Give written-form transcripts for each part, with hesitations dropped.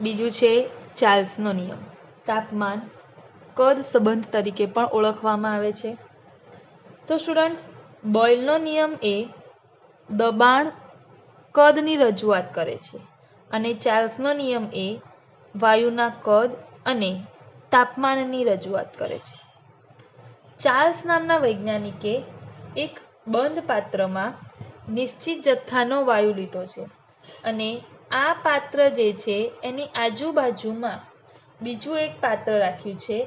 બીજું છે ચાર્લ્સનો નિયમ. તાપમાન કદ સંબંધ તરીકે પણ ઓળખવામાં આવે છે. તો સ્ટુડન્ટ્સ, બોયલનો નિયમ એ દબાણ કદની રજૂઆત કરે છે અને ચાર્લ્સનો નિયમ એ વાયુના કદ અને તાપમાનની રજૂઆત કરે છે. ચાર્લ્સ નામના વૈજ્ઞાનિકે એક બંધ પાત્રમાં નિશ્ચિત જથ્થાનો વાયુ લીધો છે અને આ પાત્ર જે છે એની આજુબાજુમાં બીજું એક પાત્ર રાખ્યું છે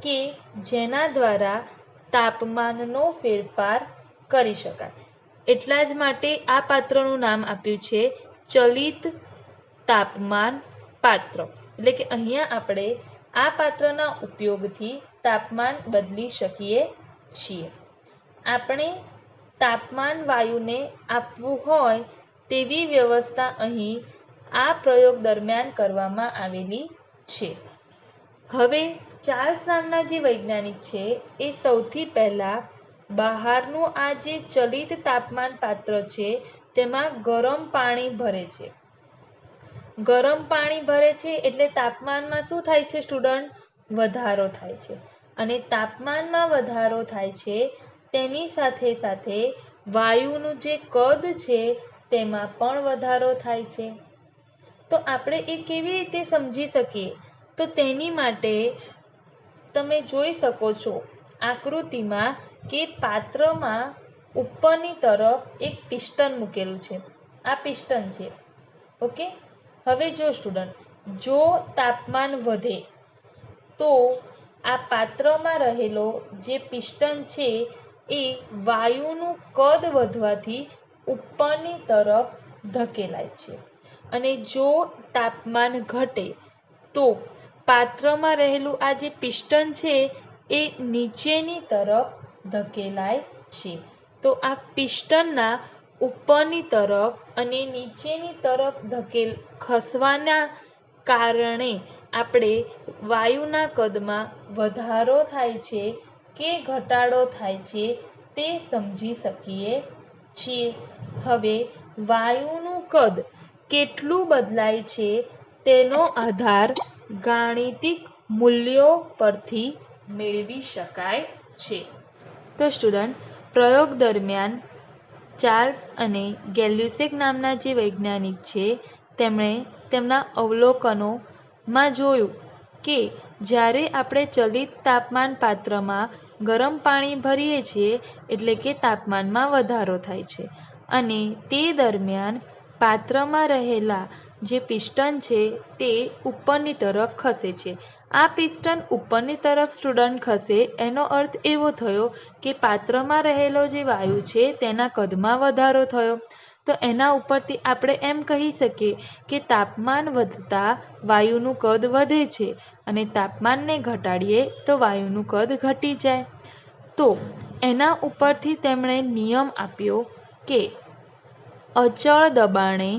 કે જેના દ્વારા તાપમાનનો ફેરફાર કરી શકાય. એટલા જ માટે આ પાત્રનું નામ આપ્યું છે ચલિત તાપમાન પાત્ર. એટલે કે અહીંયા આપણે આ પાત્રના ઉપયોગથી તાપમાન બદલી શકીએ છીએ. આપણે તાપમાન વાયુને આપવું હોય તેવી વ્યવસ્થા અહીં આ પ્રયોગ દરમિયાન કરવામાં આવેલી છે. હવે ચાર્લ્સ નામના જે વૈજ્ઞાનિક છે એ સૌથી પહેલાં બહારનું આ જે ચલિત તાપમાન પાત્ર છે તેમાં ગરમ પાણી ભરે છે. ગરમ પાણી ભરે છે એટલે તાપમાનમાં શું થાય છે સ્ટુડન્ટ? વધારો થાય છે. અને તાપમાનમાં વધારો થાય છે તેની સાથે સાથે વાયુનું જે કદ છે તેમાં પણ વધારો થાય છે. તો આપણે એ કેવી રીતે સમજી શકીએ? તો તેની માટે તમે જોઈ શકો છો આકૃતિમાં કે પાત્રમાં ઉપરની તરફ એક પિસ્ટન મૂકેલું છે. આ પિસ્ટન છે. ઓકે. હવે જો સ્ટુડન્ટ, જો તાપમાન વધે તો આ પાત્રમાં રહેલો જે પિસ્ટન છે એ વાયુનું કદ વધવાથી ઉપરની તરફ ધકેલાય છે અને જો તાપમાન ઘટે તો પાત્રમાં રહેલું આ જે પિસ્ટન છે એ નીચેની તરફ ધકેલાય છે. તો આ પિસ્ટનના ઉપરની તરફ અને નીચેની તરફ ખસવાના કારણે આપણે વાયુના કદમાં વધારો થાય છે કે ઘટાડો થાય છે તે સમજી શકીએ છીએ. હવે વાયુનું કદ કેટલું બદલાય છે તેનો આધાર ગાણિતિક મૂલ્યો પરથી મેળવી શકાય છે. તો સ્ટુડન્ટ, પ્રયોગ દરમિયાન ચાર્લ્સ અને ગેલ્યુસેક નામના જે વૈજ્ઞાનિક છે તેમણે તેમના અવલોકનોમાં જોયું કે જ્યારે આપણે ચલિત તાપમાન પાત્રમાં ગરમ પાણી ભરીએ છીએ એટલે કે તાપમાનમાં વધારો થાય છે અને તે દરમિયાન પાત્રમાં રહેલા જે પિસ્ટન છે તે ઉપરની તરફ ખસે છે. આ પિસ્ટન ઉપરની તરફ સ્ટુડન્ટ ખસે એનો અર્થ એવો થયો કે પાત્રમાં રહેલો જે વાયુ છે તેના કદમાં વધારો થયો. તો એના ઉપરથી આપણે એમ કહી શકીએ કે તાપમાન વધતા વાયુનું કદ વધે છે અને તાપમાનને ઘટાડીએ તો વાયુનું કદ ઘટી જાય. તો એના ઉપરથી તેમણે નિયમ આપ્યો કે અચળ દબાણે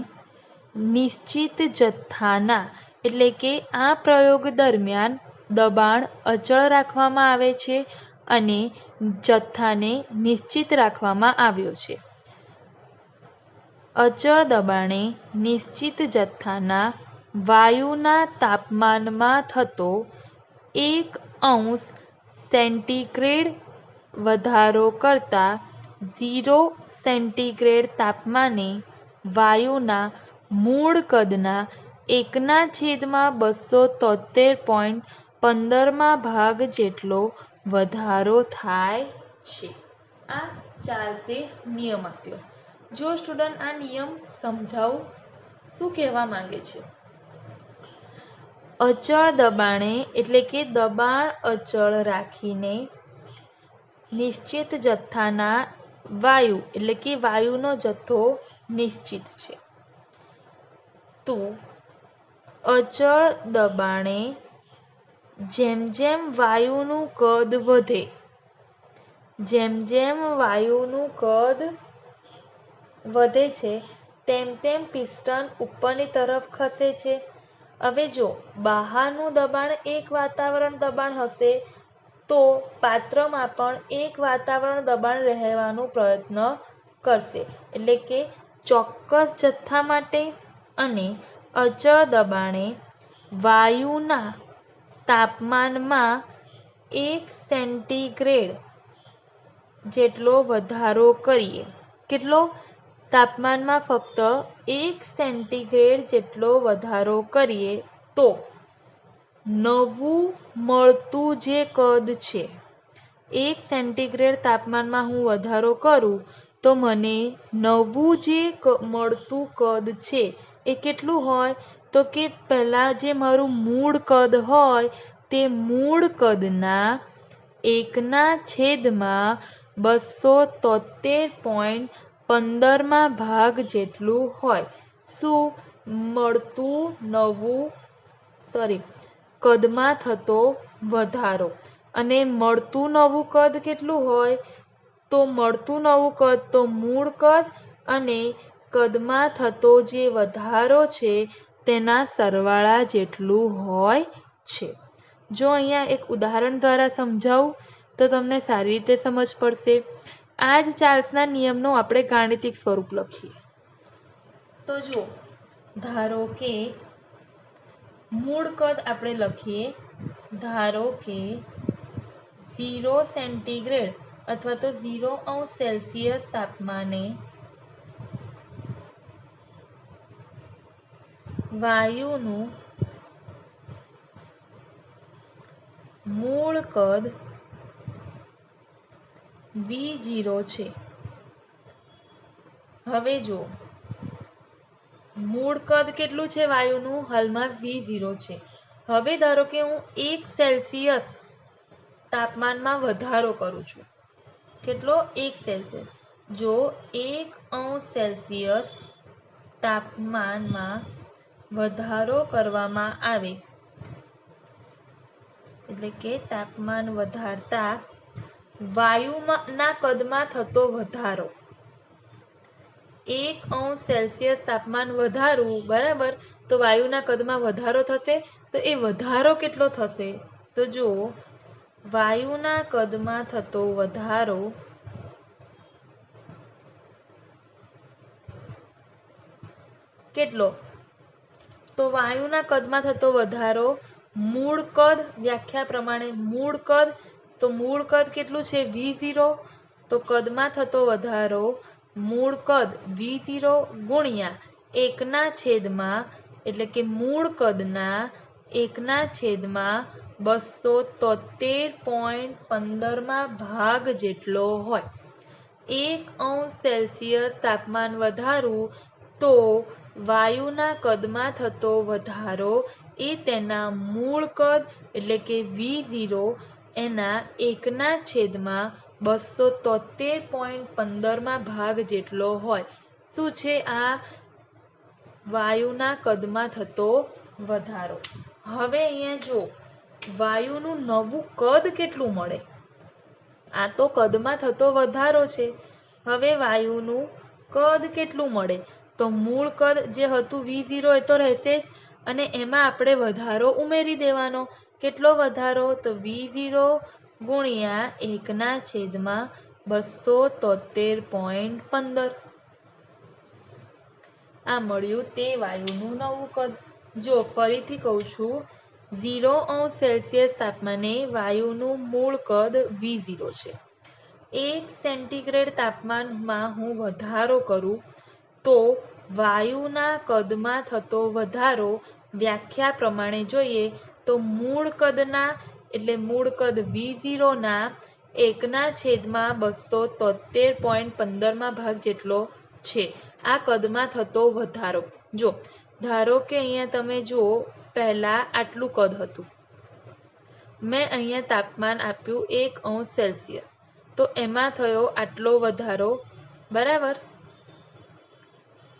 નિશ્ચિત જથ્થાના, એટલે કે આ પ્રયોગ દરમિયાન દબાણ અચળ રાખવામાં આવે છે અને જથ્થાને નિશ્ચિત રાખવામાં આવ્યો છે. અચળ દબાણે નિશ્ચિત જથ્થાના વાયુના તાપમાનમાં થતો 1° સેન્ટીગ્રેડ વધારો કરતાં 0°C તાપમાને વાયુના મૂળ કદના 1/273.15 જેટલો વધારો થાય છે. આ ચાર્લ્સે નિયમ આપ્યો. જો સ્ટુડન્ટ, આ નિયમ સમજાવું શું કહેવા માંગે છે? અચળ દબાણે એટલે કે દબાણ અચળ રાખીને નિશ્ચિત જથ્થાના વાયુ એટલે કે વાયુનો જથ્થો નિશ્ચિત છે. તો અચળ દબાણે જેમ જેમ વાયુનું કદ વધે, જેમ જેમ વાયુનું કદ વધે છે તેમ તેમ પિસ્ટન ઉપરની તરફ ખસે છે. હવે જો બહારનું દબાણ એક વાતાવરણ દબાણ હશે તો પાત્રમાં પણ એક વાતાવરણ દબાણ રહેવાનો પ્રયત્ન કરશે. એટલે કે ચોક્કસ જથ્થા માટે અને અચળ દબાણે વાયુના તાપમાનમાં 1 સેન્ટીગ્રેડ જેટલો વધારો કરીએ. કેટલો? તાપમાનમાં ફક્ત 1 સેન્ટીગ્રેડ જેટલો વધારો કરીએ તો નવું મળતું જે કદ છે, 1 સેન્ટીગ્રેડ તાપમાનમાં હું વધારો કરું તો મને નવું જે મળતું કદ છે એ કેટલું હોય? તો કે પહેલાં જે મારું મૂળ કદ હોય તે મૂળ કદના 1/273.15 ભાગ જેટલું હોય. શું? મળતું નવું કદમાં થતો વધારો. અને મળતું નવું કદ કેટલું હોય? તો મળતું નવું કદ તો મૂળ કદ અને કદમાં થતો જે વધારો છે તેના સરવાળા જેટલું હોય છે. જો અહીંયા એક ઉદાહરણ દ્વારા સમજાવું તો તમને સારી રીતે સમજ પડશે. આ જ ચાર્લ્સના નિયમનો આપણે ગાણિતિક સ્વરૂપ લખીએ. તો જો ધારો કે મૂળ કદ આપણે લખીએ. ધારો કે 0 સેન્ટીગ્રેડ અથવા તો 0°C તાપમાને વાયુનું મૂળ કદ V0 છે. હવે જો મૂળ કદ કેટલું છે વાયુનું? હાલમાં V0 છે. હવે ધારો કે હું 1 સેલ્સિયસ તાપમાનમાં વધારો કરું છું. કેટલો? 1 સેલ્સિયસ. જો 1°C તાપમાનમાં વધારો કરવામાં આવે, એટલે કે તાપમાન વધારતા વાયુના કદમાં થતો વધારો, 1°C તાપમાન વધારવું, બરાબર, તો વાયુના કદમાં વધારો થશે. તો એ વધારો કેટલો થશે? તો જો વાયુના કદમાં થતો વધારો કેટલો? તો વાયુના કદમાં થતો વધારો મૂળ કદ, વ્યાખ્યા પ્રમાણે મૂળ કદ, તો મૂળ કદ કેટલું છે? V0. તો કદમાં થતો વધારો મૂળ કદ V0 ગુણ્યા 1/, એટલે કે મૂળ કદના 1/273.15 ભાગ જેટલો હોય. 1°C તાપમાન વધારવું તો વાયુના કદમાં થતો વધારો એ તેના મૂળ કદ એટલે કે V0 એના 1/273.15 ભાગ જેટલો હોય. શું છે આ? વાયુના કદમાં થતો વધારો. હવે અહીંયા જો વાયુનું નવું કદ કેટલું મળે? આ તો કદમાં થતો વધારો છે. હવે વાયુનું કદ કેટલું મળે? તો મૂળ કદ જે હતું V0 એ તો રહેશે જ, અને એમાં આપણે વધારો ઉમેરી દેવાનો. કેટલો વધારો? તો V0 ગુણ્યા 1/273.15. આ મળ્યું તે વાયુનું નવું કદ. જો ફરીથી કહું છું, 0°C તાપમાને વાયુનું મૂળ કદ V0 છે. 1 સેન્ટીગ્રેડ તાપમાનમાં હું વધારો કરું તો વાયુના કદમાં થતો વધારો વ્યાખ્યા પ્રમાણે જોઈએ તો મૂળ કદના એટલે મૂળ કદ V0 ના 1/273.15 ભાગ જેટલો છે. આ કદમાં થતો વધારો. જો ધારો કે અહીંયા તમે જુઓ, પહેલા આટલું કદ હતું, મેં અહીંયા તાપમાન આપ્યું 1°C, તો એમાં થયો આટલો વધારો, બરાબર.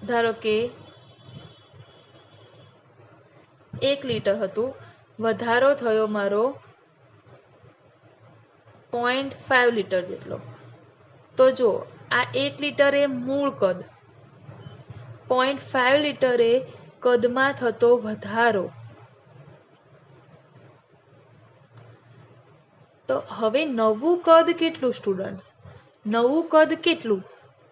ધારો કે 1 લિટર હતું, વધારો થયો મારો 0.5 લિટર જેટલો. તો જો આ 1 લિટર એ મૂળ કદ, 0.5 લિટર એ કદમાં થતો વધારો. તો હવે નવું કદ કેટલું સ્ટુડન્ટ્સ? નવું કદ કેટલું?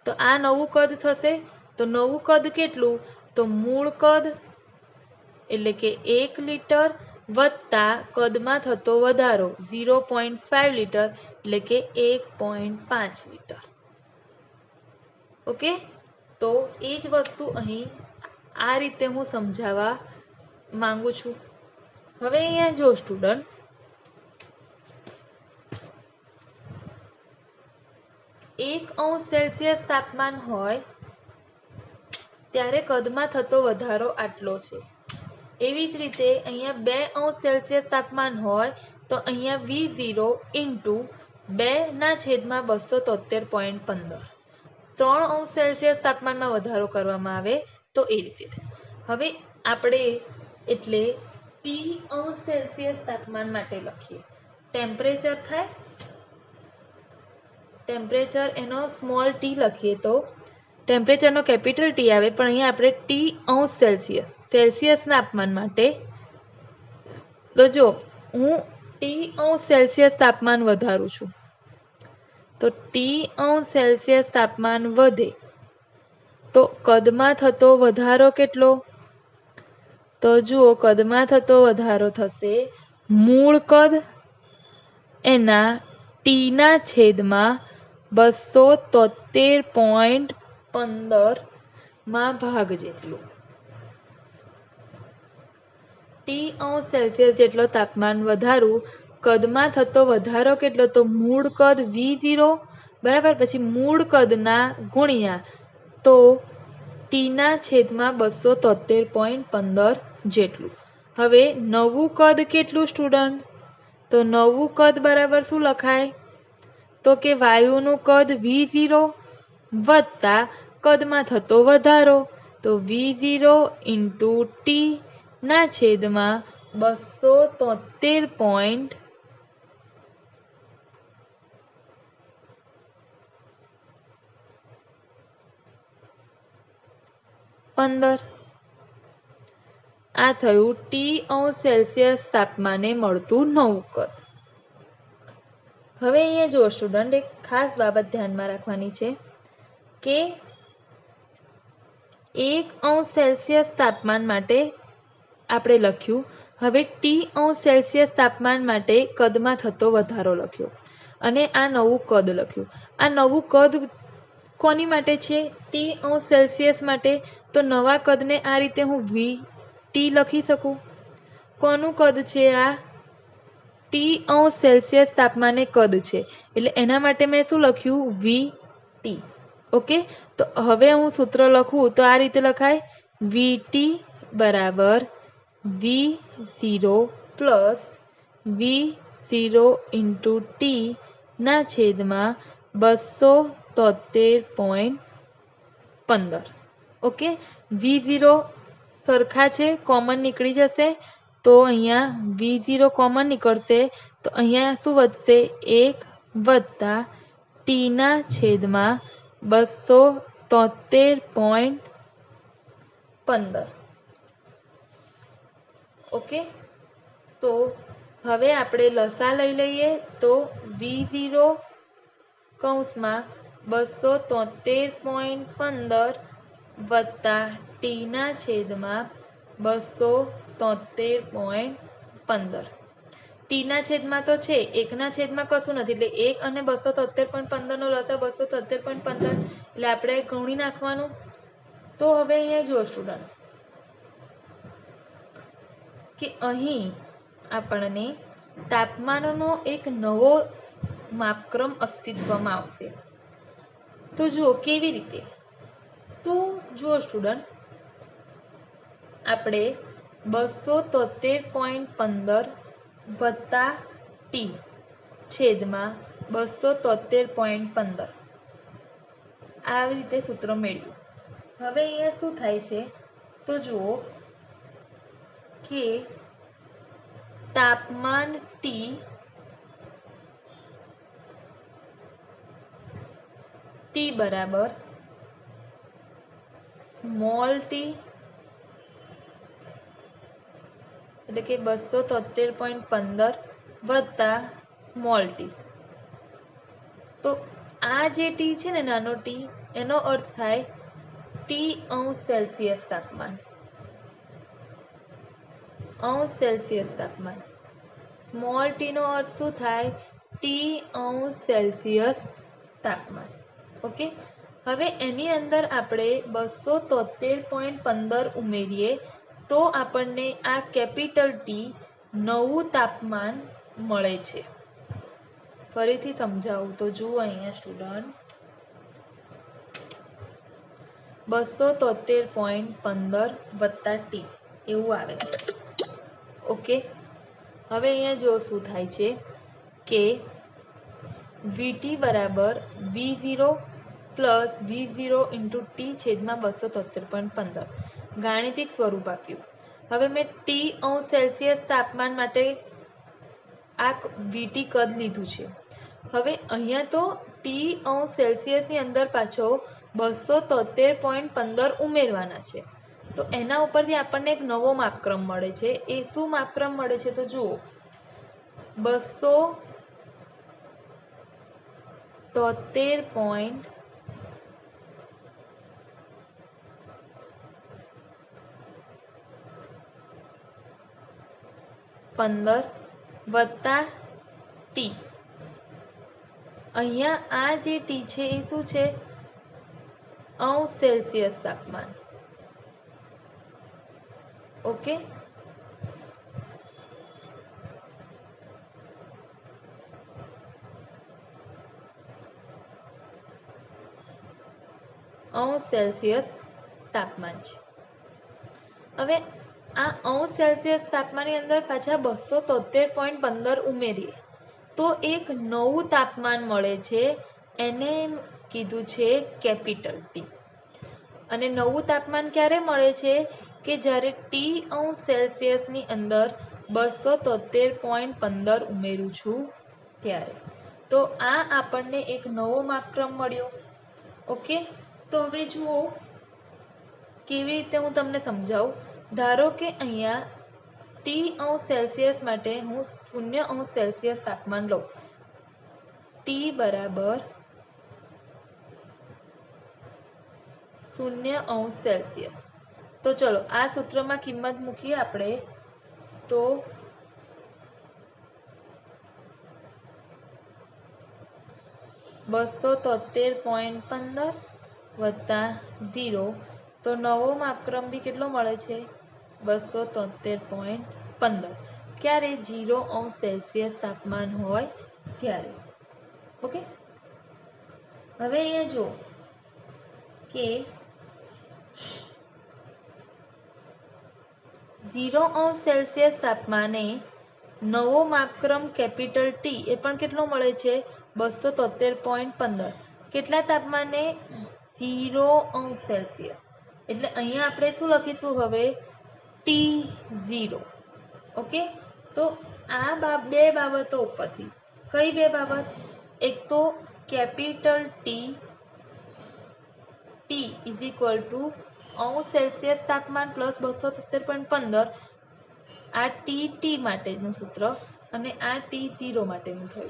તો આ નવું કદ થશે. તો નવું કદ કેટલું? તો મૂળ કદ એટલે કે 1 લિટર વત્તા કદમાં થતો વધારો 0.5 લિટર એટલે કે 1.5 લિટર. ઓકે, તો એ જ વસ્તુ અહીં આ રીતે હું સમજાવવા માંગુ છું. હવે અહીંયા જો સ્ટુડન્ટ, 1°C તાપમાન હોય ત્યારે કદમાં થતો વધારો આટલો છે. એવી જ રીતે અહીંયા 2°C તાપમાન હોય તો અહીંયા V0 ઇન્ટુ 2/273.15. 3°C તાપમાનમાં વધારો કરવામાં આવે તો એ રીતે થાય. હવે આપણે એટલે T°C તાપમાન માટે લખીએ. ટેમ્પરેચર થાય, ટેમ્પરેચર એનો સ્મોલ ટી લખીએ તો ટેમ્પરેચરનો કેપિટલ ટી આવે, પણ અહીંયા આપણે T°C સેલ્સિયસ તાપમાન માટે. તો જો હું T°C તાપમાન વધારું છું તો T°C તાપમાન વધે તો કદમાં થતો વધારો કેટલો? તો જુઓ, કદમાં થતો વધારો થશે મૂળ કદ એના ટીના છેદમાં 273.15 માં ભાગ જેટલું. T°C જેટલો તાપમાન વધારું, કદમાં થતો વધારો કેટલો? તો મૂળ કદ V0 બરાબર, પછી મૂળ કદના ગુણ્યા તો ટીના છેદમાં 273.15 જેટલું. હવે નવું કદ કેટલું સ્ટુડન્ટ? તો નવું કદ બરાબર શું લખાય? તો કે વાયુનું કદ V0 વત્તા કદમાં થતો વધારો, તો V0 ઇન્ટુ ટી ના છેદમાં 273.15. આ થયું T°C તાપમાને મળતું નવું કદ. હવે અહીંયા જો સ્ટુડન્ટ, એક ખાસ બાબત ધ્યાનમાં રાખવાની છે કે 1°C તાપમાન માટે આપણે લખ્યું. હવે T°C તાપમાન માટે કદમાં થતો વધારો લખ્યો અને આ નવું કદ લખ્યું. આ નવું કદ કોની માટે છે? T°C માટે. તો નવા કદને આ રીતે હું VT લખી શકું. કોનું કદ છે? આ T°C તાપમાને કદ છે, એટલે એના માટે મેં શું લખ્યું? VT. ઓકે, તો હવે હું સૂત્ર લખું તો આ રીતે લખાય, VT બરાબર V0 plus V0 into T ના છેદમાં 273.15. ઓકે, V0 સરખા છે, કોમન નીકળી જશે તો અહીંયા V0 કોમન નીકળશે તો અહીંયા શું વધશે? 1 વત્તા ટીના છેદમાં 273.15. ઓકે, તો હવે આપણે લસા લઈ લઈએ તો V0 કૌંસમાં 273.15 વત્તા ટીના છેદમાં 273.15. ટીના છેદમાં તો છે, એકના છેદમાં કશું નથી, એટલે 1 અને 273.15 નો લસા 273.15, એટલે આપણે ગુણી નાખવાનું. તો હવે અહીંયા જુઓ સ્ટુડન્ટ કે અહીં આપણને તાપમાનનો એક નવો માપક્રમ અસ્તિત્વમાં આવશે. તો જુઓ કેવી રીતે? તો જુઓ સ્ટુડન્ટ, આપણે 273.15 વત્તા ટી છેદમાં 273.15 આવી રીતે સૂત્ર મેળવ્યું. હવે અહીંયા શું થાય છે? તો જુઓ કે તાપમાન T બરાબર સ્મોલ ટી એટલે કે 273.15 વત્તા સ્મોલ ટી. તો આ જે ટી છે ને, નાનો ટી, એનો અર્થ થાય T°C તાપમાન. अंश सेल्सियस तापमान। स्मॉल टी नो अर्थ शू थाय? टी अंश सेल्सियस तापमान। ओके, हवे एनी अंदर आपणे 273.15 उमेरीए तो आपणने आ कैपिटल टी नवुं तापमान मळे छे। फरीथी समजावुं तो जुओ अहींया स्टुडન્ટ, 273.15 वत्ता टी एवुं आवे छे। ओके, हवे अहींया जो शुं थाय छे के VT बराबर V0 plus V0 into t छेदमां 273.15 गाणितिक स्वरूप आप्युं। हवे मैं टी अंश सेल्सियस तापमान माटे आ VT कद लीधुं छे। हवे अहींया तो टी अंश सेल्सियसनी अंदर पाछो 273.15 उमेरवाना छे, तो एना उपरथी आपणने एक नवो मापक्रम मळे छे। ए शुं मापक्रम मळे छे तो जुओ, 273.15 वत्ता टी। अहींया आ जे टी छे ए शुं छे? अंश सेल्सियस तापमान। ओके, अंश सेल्सियस तापमान छे। हवे आ अंश सेल्सियस तापमाननी अंदर पाछा 273.15 उमेरीए तो एक नवुं तापमान मळे छे, एने कीधुं छे कैपिटल टी। अने नवुं तापमान क्यारे मळे छे? के ज्यारे टी अंश सेल्सियसनी अंदर 273.15 उमेरुं छुं त्यारे। तो आ आपणने एक नवो मापक्रम मळ्यो। ओके, तो हवे जुओ केवी रीते हूँ तमने समजावुं। धारो के अहींया टी अंश सेल्सियस माटे हूँ 0 अंश सेल्सियस तापमान लઉં। टी बराबर 0 अंश सेल्सियस। तो चलो आ सूत्र में किंमत मूकीए आपणे तो 273.15 वत्ता 0 तो नवो मापक्रम भी केटलो मळे छे? 273.15 क्यारे 0 अंश सेल्सियस तापमान होय त्यारे। ओके, हवे अहींया जो के 0 अंश सेल्सियस तापमाने नवो मापक्रम कैपिटल टी ए पण केटलो मळे छे? 273.15 केटला तापमाने? 0 अंश सेल्सियस। एटले अहींया आपणे शुं लखीशुं हवे? T0। ओके, तो आ बे बाबतो उपरथी कई बे बाबत? एक तो capital T is equal to अंश सेल्सियस तापमान प्लस 273.15 आ टी माटेनुं सूत्र अने आ T0 माटेनुं थयुं।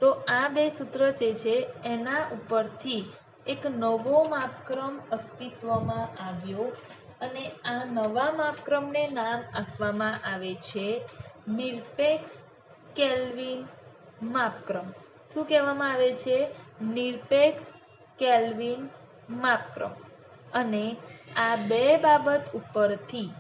तो आ बे सूत्र जे छे एना उपरथी एक नवो मापक्रम अस्तित्वमां आव्यो अने आ नवा मापक्रमने नाम आपवामां आवे छे निरपेक्ष केल्विन मापक्रम। शुं कहेवामां आवे छे? निरपेक्ष केल्विन मापक्रम। अने आ बे बाबत उपरथी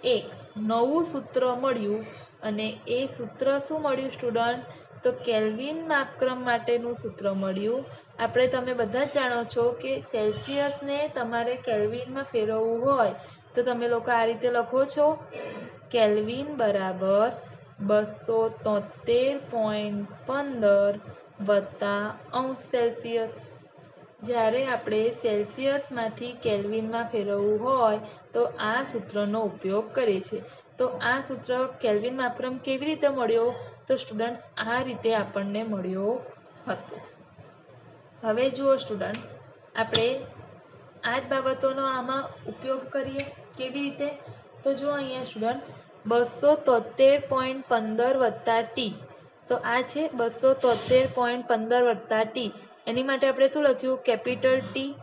एक नवुं सूत्र मळ्युं अने ए सूत्र शुं मळ्युं स्टुडंट? तो केल्विन मापक्रम माटेनुं सूत्र मळ्युं। आपणे तमे बधा ज जाणो छो के सेल्सियसने तमारे केल्विनमां फेरवવું होय तो तमे लोको आ रीते लखो छो, केल्विन बराबर 273.15 वत्ता अंश सेल्सियस। ज्यारे आपणे सेल्सियसमांथी केल्विनमां फेरवવું होय तो आ सूत्रनो उपयोग करे छे। तो आ सूत्र केल्विन मापक्रम केवी रीते मळ्यो? तो स्टुडंट्स आ रीते आपणने मळ्यो हतो। हवे जुओ स्टुडंट, आपणे आ ज बाबतोनो आमां उपयोग करीए केवी रीते? तो जुओ अहींया स्टुडंट 273.15 वत्ता टी, तो आ छे 273.15 वत्ता टी। एनी माटे आपणे शुं लख्युं? कैपिटल टी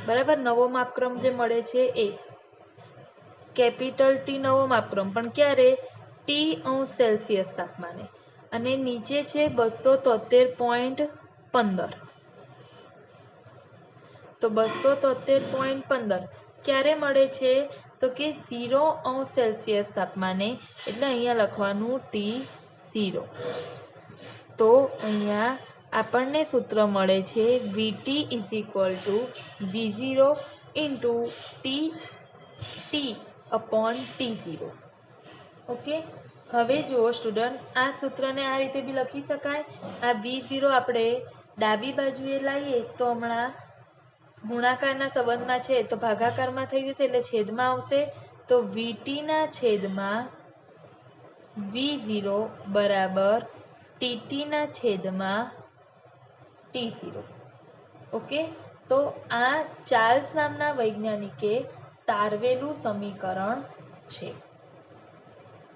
बराबर, नवो मापक्रम जे मळे छे ए कैपिटल टी नवो मापक्रम, पण क्यारे? T°C તાપમાને અને નીચે છે 273.15. તો 273.15 ક્યારે મળે છે? તો કે 0° તાપમાને, એટલે અહીંયા લખવાનું T0. તો અહીંયા આપણને સૂત્ર મળે છે VT = V0 × T/T0. ઓકે, હવે જુઓ સ્ટુડન્ટ, આ સૂત્રને આ રીતે બી લખી શકાય. આ V0 આપણે ડાબી બાજુએ લાવીએ તો હમણાં ગુણાકારના સંબંધમાં છે તો ભાગાકારમાં થઈ જશે એટલે છેદમાં આવશે. તો VT/V0 = TT/T0. ઓકે, તો આ ચાર્લ્સ નામના વૈજ્ઞાનિકે તારવેલું સમીકરણ છે.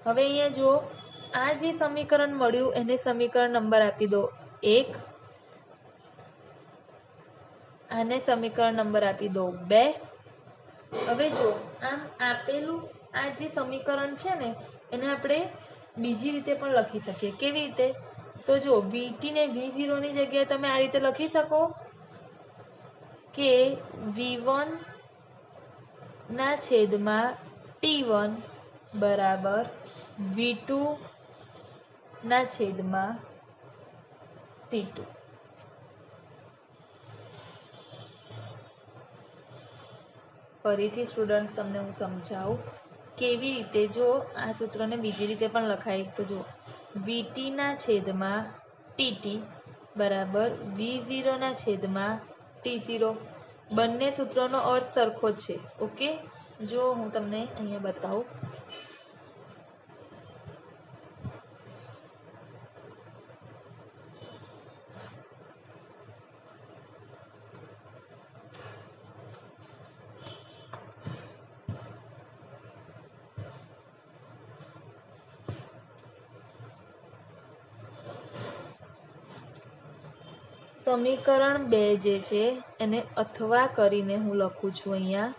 હવે અહીંયા જો આ જે સમીકરણ મળ્યું એને સમીકરણ નંબર આપી દો 1, આને સમીકરણ નંબર આપી દો 2. હવે જો આમ આપેલું આ જે સમીકરણ છે ને એને આપણે બીજી રીતે પણ લખી શકીએ. કેવી રીતે? તો જો VT ને V0 ની જગ્યાએ તમે આ રીતે લખી શકો કે V1/T1 = V2/T2. ફરીથી સ્ટુડન્ટ તમને હું સમજાવું કેવી રીતે. જો આ સૂત્રને બીજી રીતે પણ લખાય તો જો VT/TT = V0/T0. બંને સૂત્રોનો અર્થ સરખો જ છે. ઓકે, જો હું તમને અહીંયા બતાવું. સમીકરણ 2 જે છે એને અથવા કરીને હું લખું છું અહીંયા.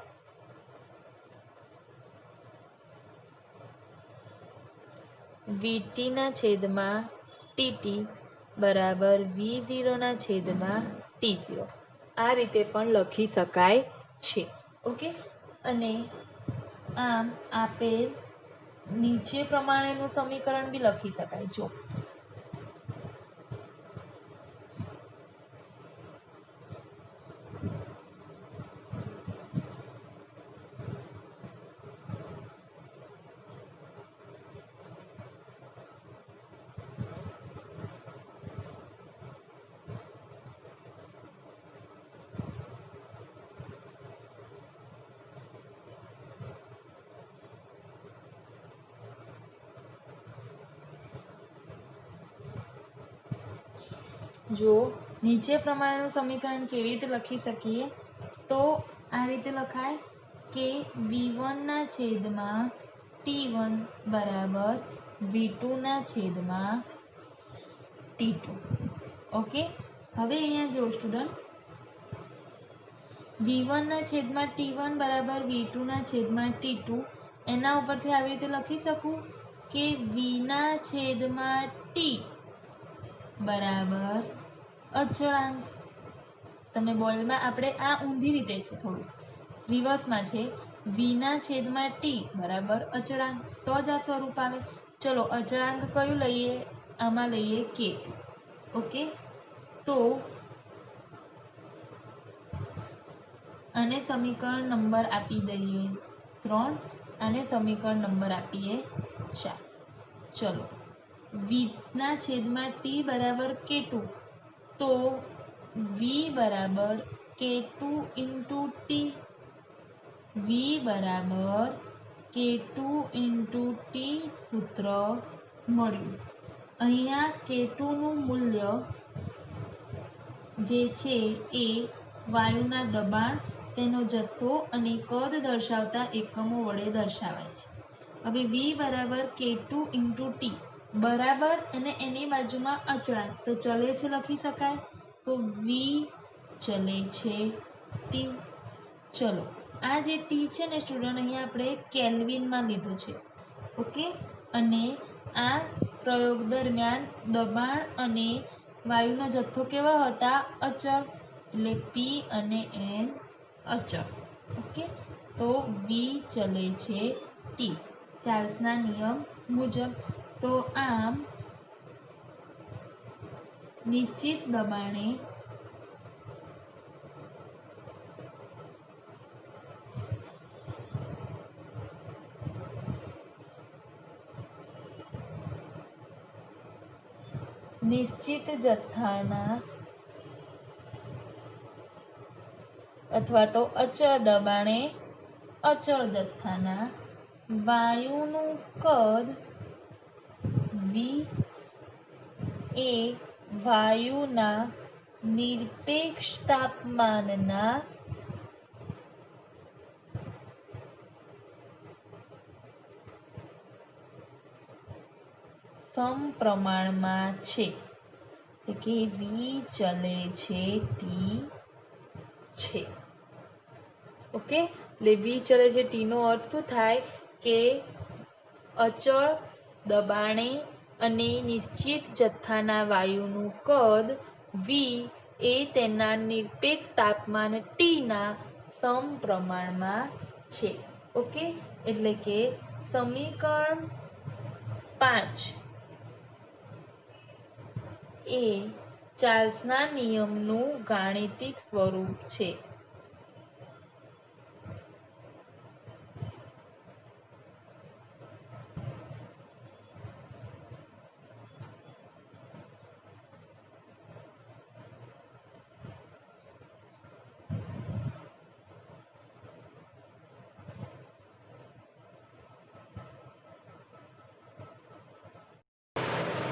VT/TT = V0/T0. આ રીતે પણ લખી શકાય છે. ઓકે, અને આમ આપેલ નીચે પ્રમાણેનું સમીકરણ બી લખી શકાય. જો જો નીચે પ્રમાણેનું સમીકરણ કેવી રીતે લખી શકીએ? તો આ રીતે લખાય કે V1/T1 = V2/T2. ઓકે, હવે અહીંયા જો સ્ટુડન્ટ, V1/T1 = V2/T2 એના ઉપરથી આવી રીતે લખી શકું કે V/T બરાબર અચળાંક. તમે બોલમાં આપણે આ ઊંધી રીતે છે, થોડું રિવર્સમાં છે. V/T બરાબર અચળાંક, તો જ આ સ્વરૂપ આવે. ચલો અચળાંક કયું લઈએ? આમાં લઈએ K. ઓકે, તો આને સમીકરણ નંબર આપી દઈએ 3, આને સમીકરણ નંબર આપીએ 4. ચલો V/T બરાબર K2, તો V બરાબર K2 × T. V બરાબર K2 × T સૂત્ર મળ્યું. અહીંયા K2 નું મૂલ્ય જે છે એ વાયુના દબાણ, તેનો જથ્થો અને કદ દર્શાવતા એકમો વડે દર્શાવાય છે. હવે V બરાબર K2 × T બરાબર અને એની બાજુમાં અચળાંક, તો ચલે છે લખી શકાય. તો V ચલે છે T. ચલો આ જે T છે ને સ્ટુડન્ટ, અહીંયા આપણે કેલ્વિનમાં લીધું છે. ઓકે, અને આ પ્રયોગ દરમિયાન દબાણ અને વાયુનો જથ્થો કેવા હતા? અચળ. એટલે પી અને એન અચળ. ઓકે, તો વી ચલે છે ટી ચાર્લ્સના નિયમ મુજબ. તો આમ નિશ્ચિત દબાણે નિશ્ચિત જથ્થાના અથવા તો અચળ દબાણે અચળ જથ્થાના વાયુનું કદ વી એ વાયુના નિરપેક્ષ તાપમાનના સમપ્રમાણમાં છે. કે વી ચલે છે ટી છે. ઓકે, એટલે વી ચલે છે ટી નો અર્થ શું થાય? કે અચળ દબાણે અને નિશ્ચિત જથ્થાના વાયુનું કદ વી એ તેના નિરપેક્ષ તાપમાન ટીના સમપ્રમાણમાં છે. ઓકે, એટલે કે સમીકરણ 5 એ ચાર્લ્સના નિયમનું ગાણિતિક સ્વરૂપ છે.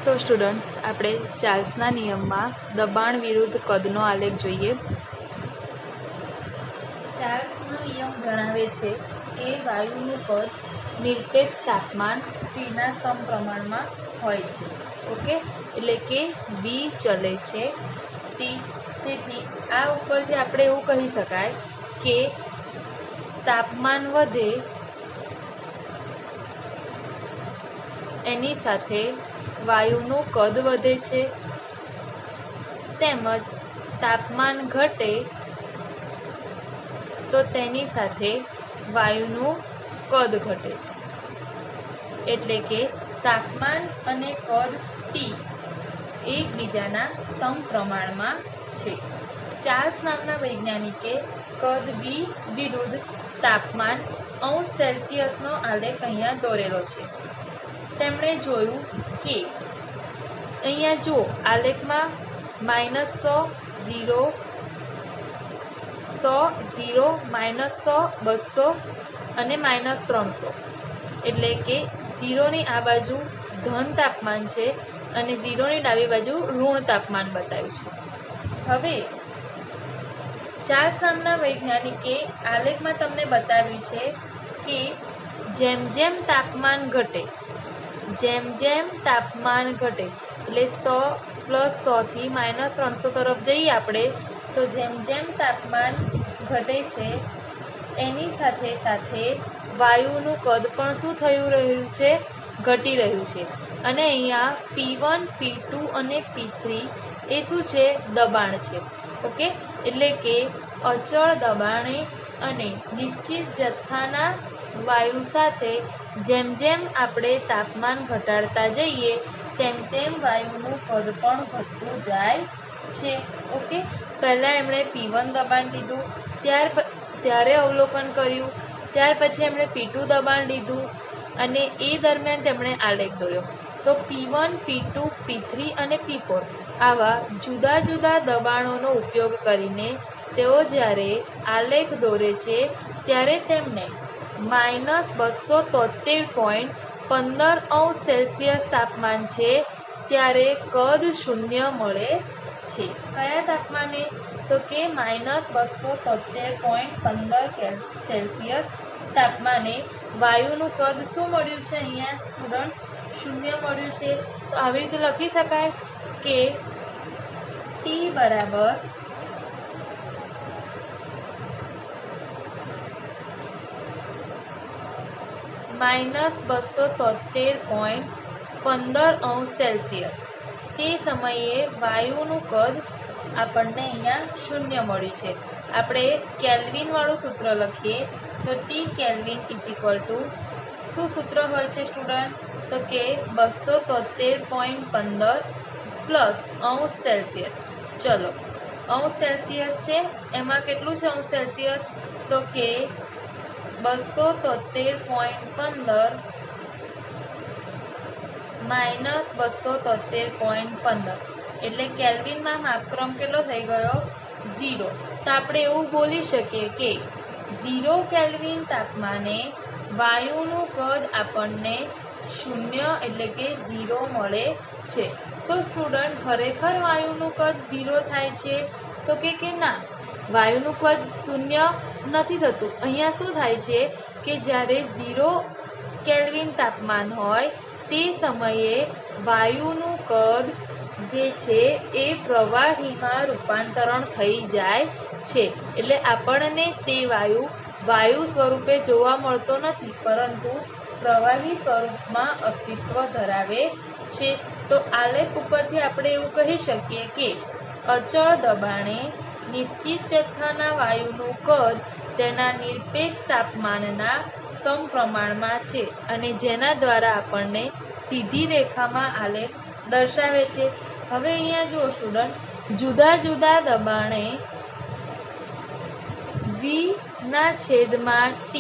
તો સ્ટુડન્ટ્સ, આપણે ચાર્લ્સના નિયમમાં દબાણ વિરુદ્ધ કદનો આલેખ જોઈએ. ચાર્લ્સનો નિયમ જણાવે છે કે વાયુનું કદ નિરપેક્ષ તાપમાન ટીના સમપ્રમાણમાં હોય છે. ઓકે, એટલે કે વી ચલે છે ટી. તેથી આ ઉપરથી આપણે એવું કહી શકાય કે તાપમાન વધે એની સાથે વાયુનું કદ વધે છે, તેમજ તાપમાન ઘટે તો તેની સાથે વાયુનું કદ ઘટે છે. એટલે કે તાપમાન અને કદ ટી એકબીજાના સમપ્રમાણમાં છે. ચાર્લ્સ નામના વૈજ્ઞાનિકે કદ વી વિરુદ્ધ તાપમાન અંશ સેલ્સિયસનો આલેખ અહીંયા દોરેલો છે. તેમણે જોયું કે અહીંયા જો આલેખમાં -100, 0, 100, 0, -100, 200 અને -300. એટલે કે 0ની આ બાજુ ધન તાપમાન છે અને 0ની ડાબી બાજુ ઋણ તાપમાન બતાવ્યું છે. હવે ચાર્લ્સ નામના વૈજ્ઞાનિકે આલેખમાં તમને બતાવ્યું છે કે જેમ જેમ તાપમાન ઘટે એટલે 100 + 100 થી -300 તરફ જઈએ આપણે, તો જેમ જેમ તાપમાન ઘટે છે એની સાથે સાથે વાયુનું કદ પણ શું થયું રહ્યું છે? ઘટી રહ્યું છે. અને અહીંયા P1, P2 અને P3 એ શું છે? દબાણ છે. ઓકે, એટલે કે અચળ દબાણે અને નિશ્ચિત જથ્થાના વાયુ સાથે જેમ જેમ આપણે તાપમાન ઘટાડતા જઈએ તેમ તેમ વાયુનું કદ પણ ઘટતું જાય છે. ઓકે, પહેલાં એમણે P1 દબાણ લીધું, ત્યારે અવલોકન કર્યું, ત્યાર પછી એમણે P2 દબાણ લીધું અને એ દરમિયાન તેમણે આલેખ દોર્યો. તો P1, P2, P3 અને P4 આવા જુદા જુદા દબાણોનો ઉપયોગ કરીને તેઓ જ્યારે આલેખ દોરે છે ત્યારે તેમને -273.15° તાપમાન છે ત્યારે કદ 0 મળે છે. કયા તાપમાને? તો કે -273.15° તાપમાને વાયુનું કદ શું મળ્યું છે? અહીંયા સ્ટુડન્ટ્સ 0 મળ્યું છે. તો આવી રીતે લખી શકાય કે ટી બરાબર -273.15 15°C તે સમયે વાયુનું કદ આપણને અહીંયા 0 મળ્યું છે. આપણે કેલ્વિન વાળું સૂત્ર લખીએ તો ટી કેલ્વિન શું સૂત્ર હોય છે સ્ટુડન્ટ? તો કે 273.15 પ્લસ અંશ સેલ્સિયસ. ચલો અંશ સેલ્સિયસ છે, એમાં કેટલું છે અંશ સેલ્સિયસ? તો કે 273.15 માઇનસ 273.15 એટલે કેલ્વિનમાં માપક્રમ કેટલો થઈ ગયો? 0. તો આપણે એવું બોલી શકીએ કે 0 કેલ્વિન તાપમાને વાયુનું કદ આપણને 0 એટલે કે 0 મળે છે. તો સ્ટુડન્ટ ખરેખર વાયુનું કદ 0 થાય છે? તો કે ના, વાયુનું કદ 0 નથી થતું. અહીંયા શું થાય છે કે જ્યારે 0 કેલ્વિન તાપમાન હોય તે સમયે વાયુનું કદ જે છે એ પ્રવાહીમાં રૂપાંતરણ થઈ જાય છે. એટલે આપણને તે વાયુ સ્વરૂપે જોવા મળતો નથી, પરંતુ પ્રવાહી સ્વરૂપમાં અસ્તિત્વ ધરાવે છે. તો આલેખ ઉપરથી આપણે એવું કહી શકીએ કે અચળ દબાણે નિશ્ચિત જથ્થાના વાયુનું કદ તેના નિરપેક્ષ તાપમાનના સમપ્રમાણમાં છે, અને જેના દ્વારા આપણને સીધી રેખામાં આલેખ દર્શાવે છે. હવે અહીંયા જુઓ સ્ટુડન્ટ, જુદા જુદા દબાણે V/T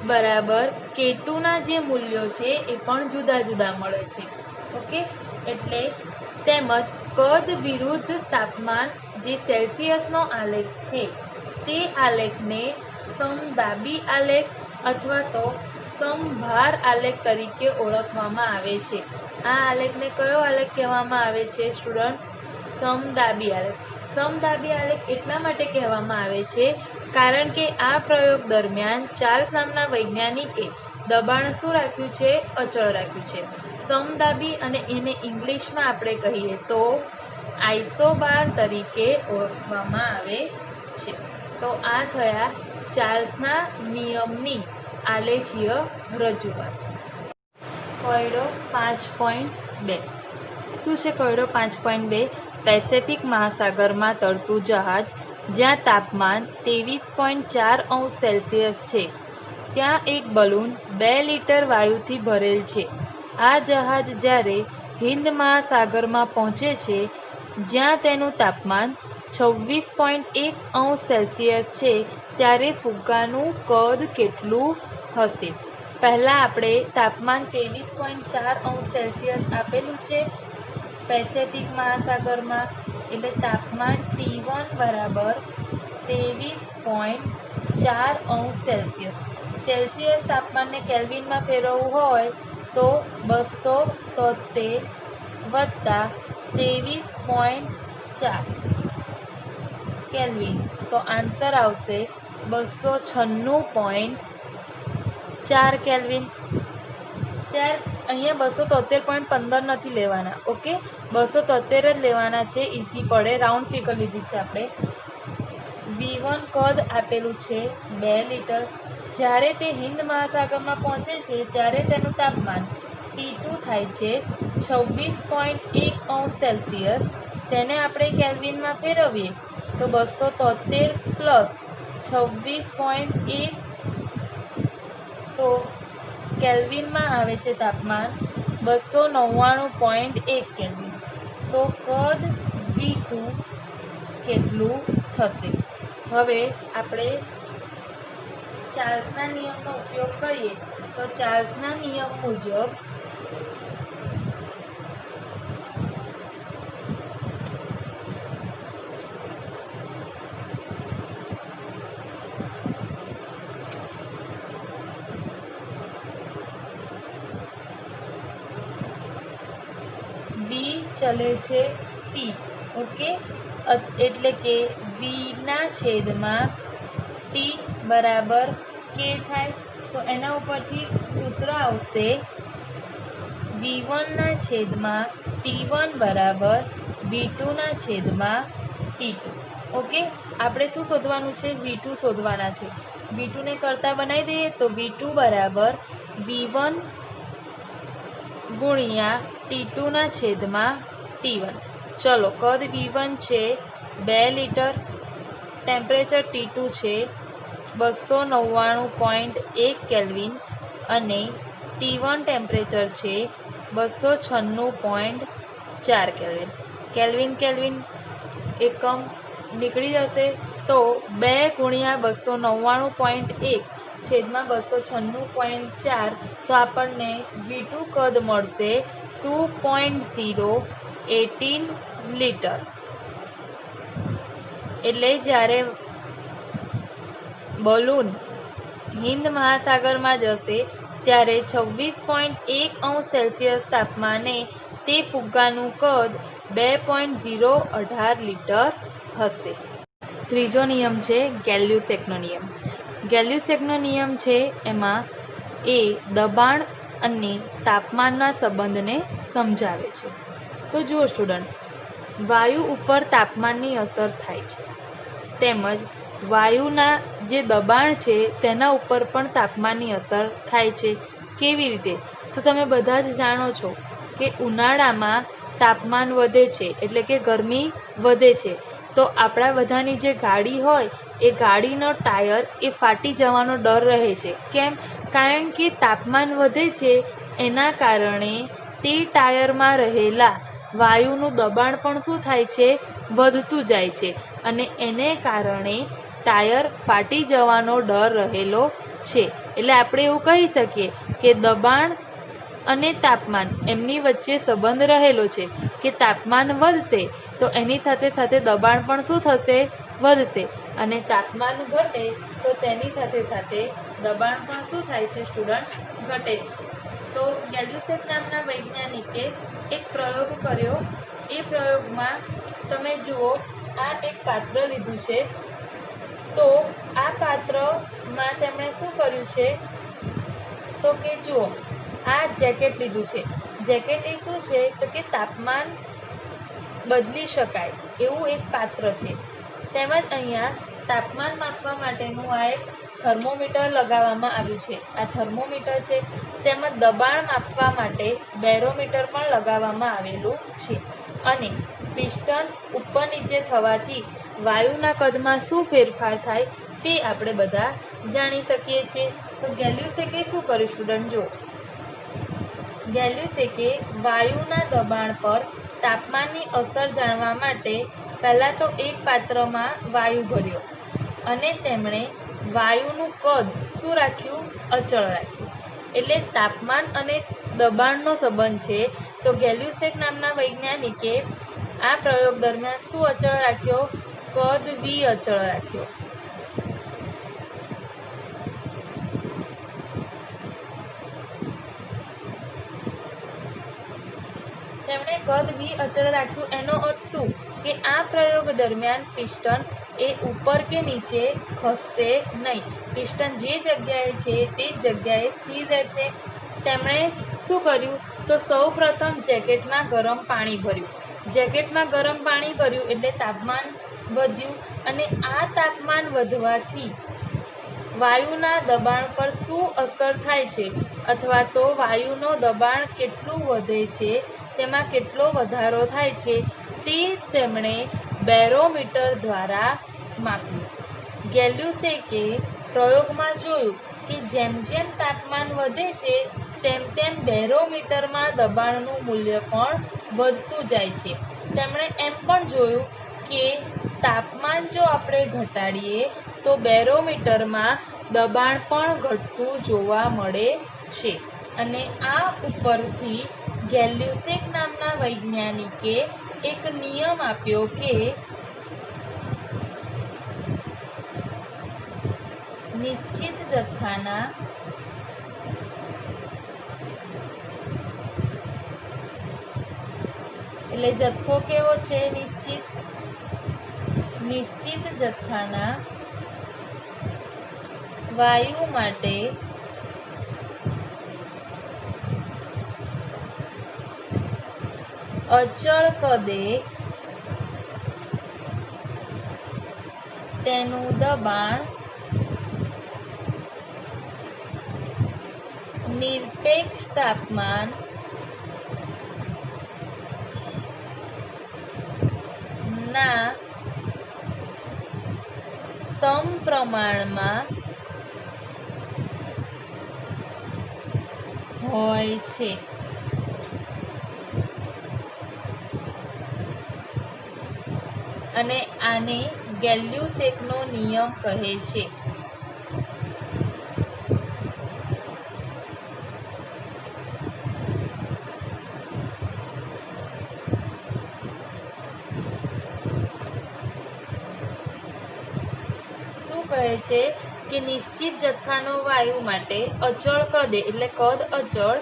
બરાબર K2 ના જે મૂલ્યો છે એ પણ જુદા જુદા મળે છે. ઓકે, એટલે તેમજ કદ વિરુદ્ધ તાપમાન જે સેલ્સિયસનો આલેખ છે તે આલેખને સમદાબી આલેખ અથવા તો સમભાર આલેખ તરીકે ઓળખવામાં આવે છે. આ આલેખને કયો આલેખ કહેવામાં આવે છે સ્ટુડન્ટ્સ? સમદાબી આલેખ. સમદાબી આલેખ એટલા માટે કહેવામાં આવે છે કારણ કે આ પ્રયોગ દરમિયાન ચાર્લ્સ નામના વૈજ્ઞાનિકે દબાણ શું રાખ્યું છે? અચળ રાખ્યું છે. સમદાબી, અને એને ઇંગ્લિશમાં આપણે કહીએ તો આઇસોબાર તરીકે ઓળખવામાં આવે છે. તો આ થયા ચાર્લ્સના નિયમની આલેખીય રજૂઆત. કોયડો 5.2 શું છે? કોયડો 5.2 પેસેફિક મહાસાગરમાં તરતું જહાજ જ્યાં તાપમાન 23.4°C છે, ત્યાં એક બલૂન 2 લિટર વાયુથી ભરેલ છે. આ જહાજ જ્યારે હિંદ મહાસાગરમાં પહોંચે છે, જ્યાં તેનું તાપમાન 26.1°C છે, ત્યારે ફુગ્ગાનું કદ કેટલું હશે? પહેલાં આપણે તાપમાન 23.4°C આપેલું છે પેસેફિક મહાસાગરમાં, એટલે તાપમાન T1 બરાબર 23.4°C. સેલ્સિયસ તાપમાનને કેલ્વિનમાં ફેરવવું હોય તો 273 વત્તા 23.4 કેલ્વિન, તો આન્સર આવશે 296.4 કેલ્વિન. અહીંયા 273.15 નથી લેવાના. ઓકે, 273 જ લેવાના છે, ઇઝી પડે, રાઉન્ડ ફિગર લીધી છે આપણે. V1 કદ આપેલું છે 2 લિટર. જ્યારે તે હિંદ મહાસાગરમાં પહોંચે છે ત્યારે તેનું તાપમાન T2 થાય છે 26.1°C. તેને આપણે કેલ્વિનમાં ફેરવીએ તો 273 પ્લસ 26.1, તો કેલ્વિનમાં આવે છે તાપમાન 299.1 કેલ્વિન. તો કદ V2 કેટલું થશે? હવે આપણે ચાર્લ્સના નિયમનો ઉપયોગ કરીએ તો ચાર્લ્સના નિયમ મુજબ V ચલે છે T. ઓકે, એટલે કે V/T બરાબર K થાય. તો એના ઉપરથી સૂત્ર આવશે V1/T1 બરાબર V2/T2. ઓકે, આપણે શું શોધવાનું છે? V2 શોધવાના છે. V2 ને કરતા બનાવી દઈએ તો V2 બરાબર V1 ગુણ્યા T2 છેદમાં T1। ચલો, કદ V1 છે 2 લીટર, ટેમ્પરેચર T2 છે 299.1 કેલ્વિન અને T1 ટેમ્પરેચર છે 296.4 કેલ્વિન। કેલ્વિન કેલ્વિન એકમ નીકળી જશે તો 2 ગુણ્યા 299.1 છેદમાં 296.4 તો આપણને V2 કદ મળશે 2.018 લીટર। એટલે જ્યારે બલૂન હિન્દ મહાસાગરમાં જશે ત્યારે 26.1 તાપમાને તે ફુગ્ગાનું કદ 2.018 લીટર હશે। ત્રીજો નિયમ છે ગેલ્યુસેકનો નિયમ। ગેલ્યુસેકનો નિયમ છે એમાં એ દબાણ અને તાપમાનના સંબંધને સમજાવે છે। તો જુઓ સ્ટુડન્ટ, વાયુ ઉપર તાપમાનની અસર થાય છે, તેમજ વાયુના જે દબાણ છે તેના ઉપર પણ તાપમાનની અસર થાય છે। કેવી રીતે? તો તમે બધા જ જાણો છો કે ઉનાળામાં તાપમાન વધે છે એટલે કે ગરમી વધે છે, તો આપણા બધાની જે ગાડી હોય એ ગાડીનો ટાયર એ ફાટી જવાનો ડર રહે છે। કેમ? કારણ કે તાપમાન વધે છે એના કારણે તે ટાયરમાં રહેલા વાયુનું દબાણ પણ શું થાય છે? વધતું જાય છે અને એને કારણે ટાયર ફાટી જવાનો ડર રહેલો છે। એટલે આપણે એવું કહી શકીએ કે દબાણ અને તાપમાન એમની વચ્ચે સંબંધ રહેલો છે કે તાપમાન વધશે તો એની સાથે સાથે દબાણ પણ શું થશે? વધશે, અને તાપમાન ઘટે તો તેની સાથે સાથે દબાણ પણ શું થાય છે સ્ટુડન્ટ? ઘટે છે। તો ગેલ્યુસેક નામના વૈજ્ઞાનિકે એક પ્રયોગ કર્યો। એ પ્રયોગમાં તમે જુઓ, આ એક પાત્ર લીધું છે, તો આ પાત્રમાં તેમણે શું કર્યું છે તો કે જુઓ, આ જેકેટ લીધું છે। જેકેટ એ શું છે તો કે તાપમાન બદલી શકાય એવું એક પાત્ર છે। તેમજ અહીંયા તાપમાન માપવા માટેનું આ એક થર્મોમીટર લગાવવામાં આવ્યું છે। આ થર્મોમીટર છે, તેમજ દબાણ માપવા માટે બેરોમીટર પણ લગાવવામાં આવેલું છે। અને પિસ્ટન ઉપર નીચે થવાથી વાયુના કદમાં શું ફેરફાર થાય તે આપણે બધા જાણી શકીએ છીએ। તો ગેલ્યુસેકે શું કર્યું સ્ટુડન્ટ? જો, ગેલ્યુસેકે વાયુના દબાણ પર તાપમાનની અસર જાણવા માટે પહેલાં તો એક પાત્રમાં વાયુ ભર્યો અને તેમણે વાયુનું કદ શું રાખ્યું? અચળ રાખ્યું। એટલે તાપમાન અને દબાણનો સંબંધ છે, તો ગેલ્યુસેક નામના વૈજ્ઞાનિકે આ પ્રયોગ દરમિયાન શું અચળ રાખ્યો? કદ V અચળ રાખ્યો। તેમણે કદ V અચળ રાખ્યું એનો અર્થ શું? કે આ પ્રયોગ દરમિયાન પિસ્ટન એ ઉપર કે નીચે ખસશે નહીં। પિસ્ટન જે જગ્યાએ છે તે જગ્યાએ સ્થિર રહેશે। તેમણે શું કર્યું? તો સૌ પ્રથમ જેકેટમાં ગરમ પાણી ભર્યું। જેકેટમાં ગરમ પાણી ભર્યું એટલે તાપમાન વધ્યું, અને આ તાપમાન વધવાથી વાયુના દબાણ પર શું અસર થાય છે, અથવા તો વાયુનો દબાણ કેટલું વધે છે, તેમાં કેટલો વધારો થાય છે તે તેમણે બેરોમીટર દ્વારા માપ્યું। ગેલ્યુસેકે પ્રયોગમાં જોયું કે જેમ જેમ તાપમાન વધે છે તેમ તેમ બેરોમીટરમાં દબાણનું મૂલ્ય પણ વધતું જાય છે। તેમણે એમ પણ જોયું કે તાપમાન જો આપણે ઘટાડીએ તો બેરોમીટરમાં દબાણ પણ ઘટતું જોવા મળે છે। અને આ ઉપરથી ગેલ્યુસેક નામના વૈજ્ઞાનિકે એક નિયમ આપ્યો કે નિશ્ચિત જથ્થાના એટલે જથ્થો કેવો છે? નિશ્ચિત જથ્થાના વાયુ માટે અચળ કદે તેનું દબાણ નિરપેક્ષ તાપમાન પ્રમાણમાં હોય છે. અને આને ગેલ્યુસેકનો નિયમ કહે છે. શું કહે છે કે નિશ્ચિત જથ્થાનો વાયુ માટે અચળ કદે એટલે કદ અચળ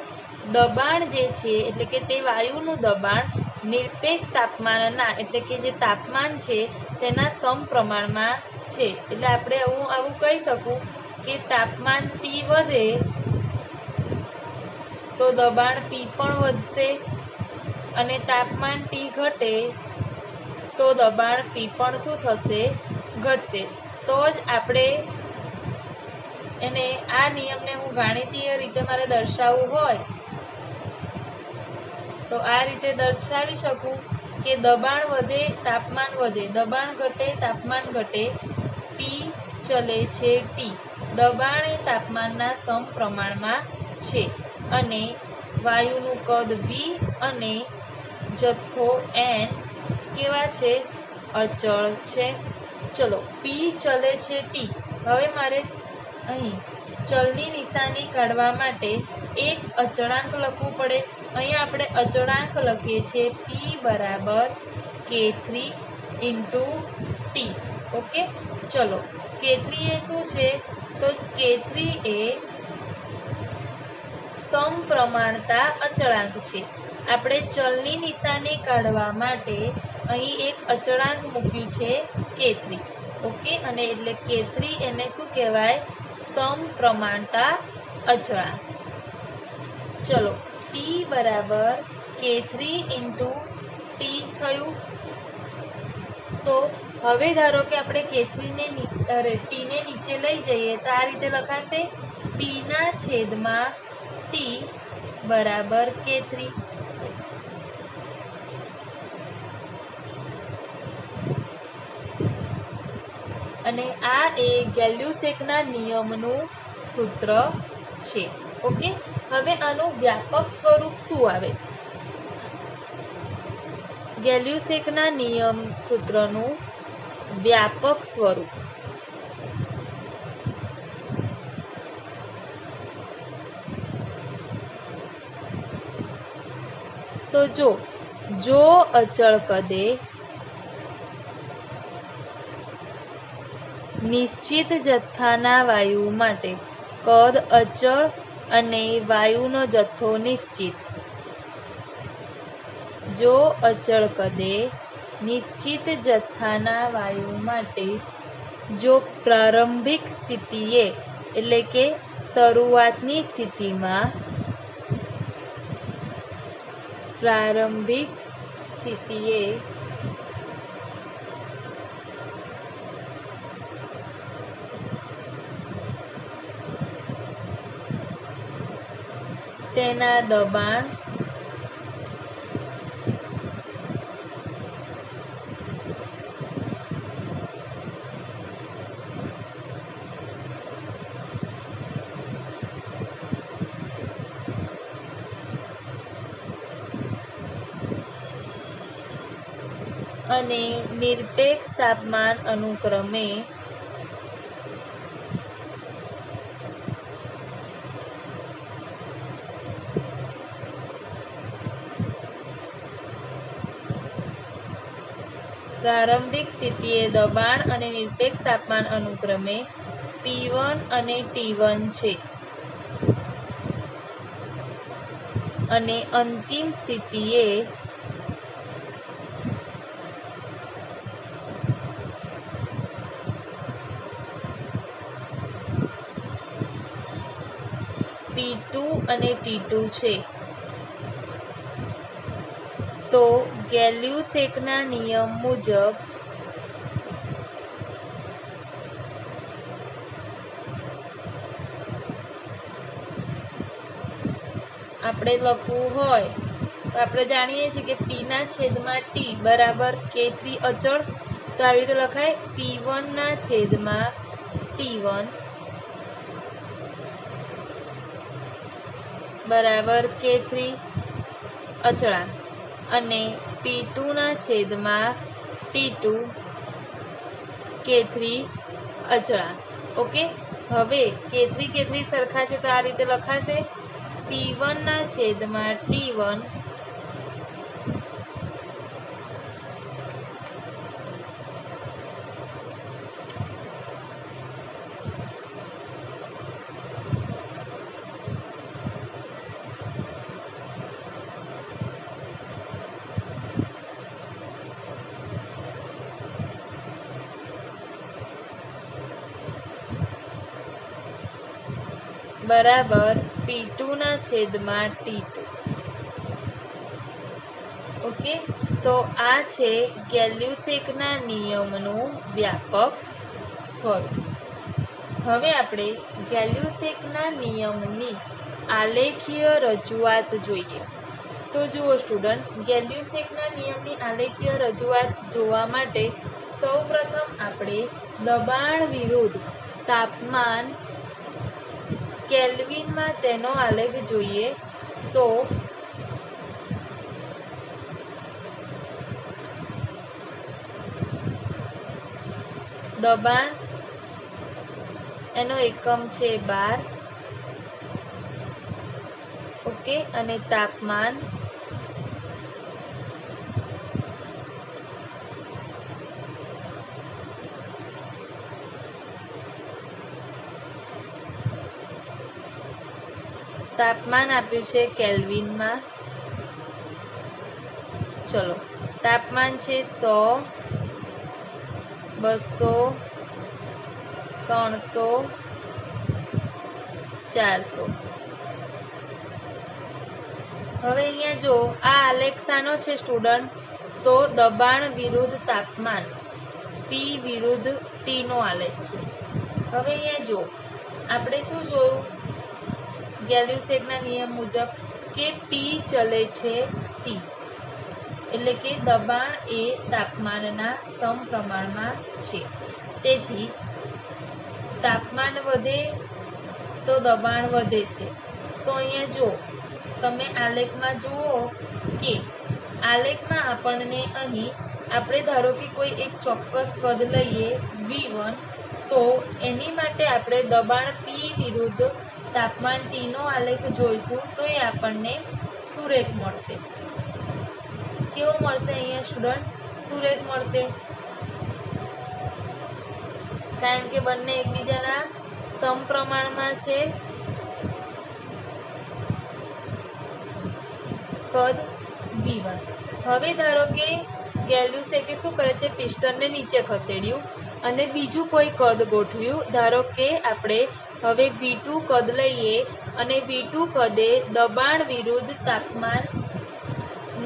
દબાણ જે છે એટલે કે તે વાયુનું દબાણ નિરપેક્ષ તાપમાનના એટલે કે જે તાપમાન છે તેના સમપ્રમાણમાં છે. એટલે આપણે આવું કહી શકું કે તાપમાન T વધે તો દબાણ P પણ વધશે અને તાપમાન T ઘટે તો દબાણ P પણ શું થશે? ઘટશે. તો જ આપણે એને આ નિયમને હું ગાણિતીય રીતે મારે દર્શાવવું હોય તો આ રીતે દર્શાવી શકું કે દબાણ વધે તાપમાન વધે, દબાણ ઘટે તાપમાન ઘટે, P ચલે છે T. દબાણ એ તાપમાનના સમપ્રમાણમાં છે અને વાયુનું કદ V અને જથ્થો N કેવા છે? અચળ છે. ચલો P ચલે છે T. હવે મારે અહીં ચલની નિશાની કાઢવા માટે એક અચળાંક લખવું પડે. અહીંયા આપણે અચળાંક લખીએ છીએ P બરાબર K3 × T. ઓકે, ચલો K3 એ શું છે? તો K3 એ સમપ્રમાણતા અચળાંક છે. આપણે ચલની નિશાની કાઢવા માટે અહીં એક અચળાંક મૂક્યું છે K3. ઓકે, અને એટલે K3 એને શું કહેવાય? સમપ્રમાણતા અચળાંક. ચલો P બરાબર K3 × T થયું. તો હવે ધારો કે આપણે K3 ને T ને નીચે લઈ જઈએ તો આ રીતે લખાશે P ના છેદમાં T બરાબર K3. અને આ એ ગેલ્યુસેકના નિયમનું સૂત્ર છે. ઓકે, હવે આનું વ્યાપક સ્વરૂપ શું આવે? ગેલ્યુસેકના નિયમ સૂત્રનું વ્યાપક સ્વરૂપ તો જો અચળ કદે નિશ્ચિત જથ્થાના વાયુ માટે કદ અચળ અને વાયુનો જથ્થો નિશ્ચિત. જો અચળ કદે નિશ્ચિત જથ્થાના વાયુ માટે જો પ્રારંભિક સ્થિતિએ એટલે કે શરૂઆતની સ્થિતિમાં તેના દબાણ અને નિરપેક્ષ તાપમાન અનુક્રમે પ્રારંભિક સ્થિતિએ દબાણ અને નિરપેક્ષ તાપમાન અનુક્રમે P1 અને T1 છે અને અંતિમ સ્થિતિએ P2 અને T2 છે. તો ગેલ્યુસેકના નિયમ મુજબ આપણે લખવું હોય તો આપણે જાણીએ છીએ કે P ના છેદમાં T બરાબર K3 અચળ. તો આવી રીતે લખાય P1 ના છેદમાં T T1 બરાબર K3 અચળાંક અને P2 ના છેદમાં T2 K3 અચળાંક. ઓકે, હવે K3 સરખા છે તો આ રીતે લખાશે P1 ના છેદમાં T1 બરાબર P2 ના છેદમાં T2. ઓકે, તો આ છે ગેલ્યુસેકના નિયમનું વ્યાપક સ્વરૂપ. હવે આપણે ગેલ્યુસેકના નિયમની આલેખીય રજૂઆત જોઈએ. તો જુઓ સ્ટુડન્ટ, ગેલ્યુસેકના નિયમની આલેખીય રજૂઆત જોવા માટે સૌપ્રથમ આપણે દબાણ વિરુદ્ધ તાપમાન કેલ્વિનમાં તેનો આલેખ જોઈએ. તો દબાણ એનો એકમ છે બાર. ઓકે, અને તાપમાન આપ્યું છે કેલ્વિનમાં. ચલો, તાપમાન છે 100, 200, 300, 400. હવે અહીંયા જો આ આલેખ શાનો છે સ્ટુડન્ટ? તો દબાણ વિરુદ્ધ તાપમાન P વિરુદ્ધ T નો આલેખ છે. હવે અહીંયા જો આપણે શું જોયું ગેલ્યુસેકના નિયમ મુજબ કે P ચલે છે T, એટલે કે દબાણ એ તાપમાનના સમપ્રમાણમાં છે. તેથી તાપમાન વધે તો દબાણ વધે છે. તો અહીંયા જો તમે આલેખમાં જુઓ કે આલેખમાં આપણને અહીં આપણે ધારો કે કોઈ એક ચોક્કસ કદ લઈએ V1, તો એની માટે આપણે દબાણ P વિરુદ્ધ તાપમાન T નો આલેખ જોઈશું તો એ આપણને સુરેખ મળશે. કેવો મળશે અહીંયા સ્ટુડન્ટ? સુરેખ મળશે, કારણ કે બંને એકબીજાના સમપ્રમાણમાં છે. કદ V1. હવે ધારો કે ગેલ્યુસેકે શું કરે છે, પિસ્ટનને નીચે ખસેડ્યું અને બીજું કોઈ કદ ગોઠવ્યું. ધારો કે આપણે હવે V2 કદ લઈએ અને V2 કદે દબાણ વિરુદ્ધ તાપમાન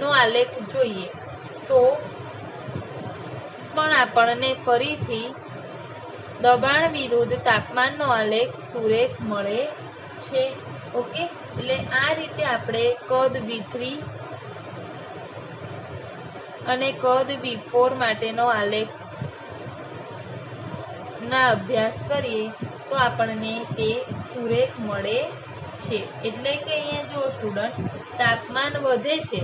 નો આલેખ જોઈએ તો પણ આપણને ફરીથી દબાણ વિરુદ્ધ તાપમાનનો આલેખ સુરેખ મળે છે. ઓકે, એટલે આ રીતે આપણે કદ V3 અને કદ V4 માટેનો આલેખ ના અભ્યાસ કરીએ તો આપણને તે સુરેખ મળે છે. એટલે કે અહીંયા જો સ્ટુડન્ટ તાપમાન વધે છે,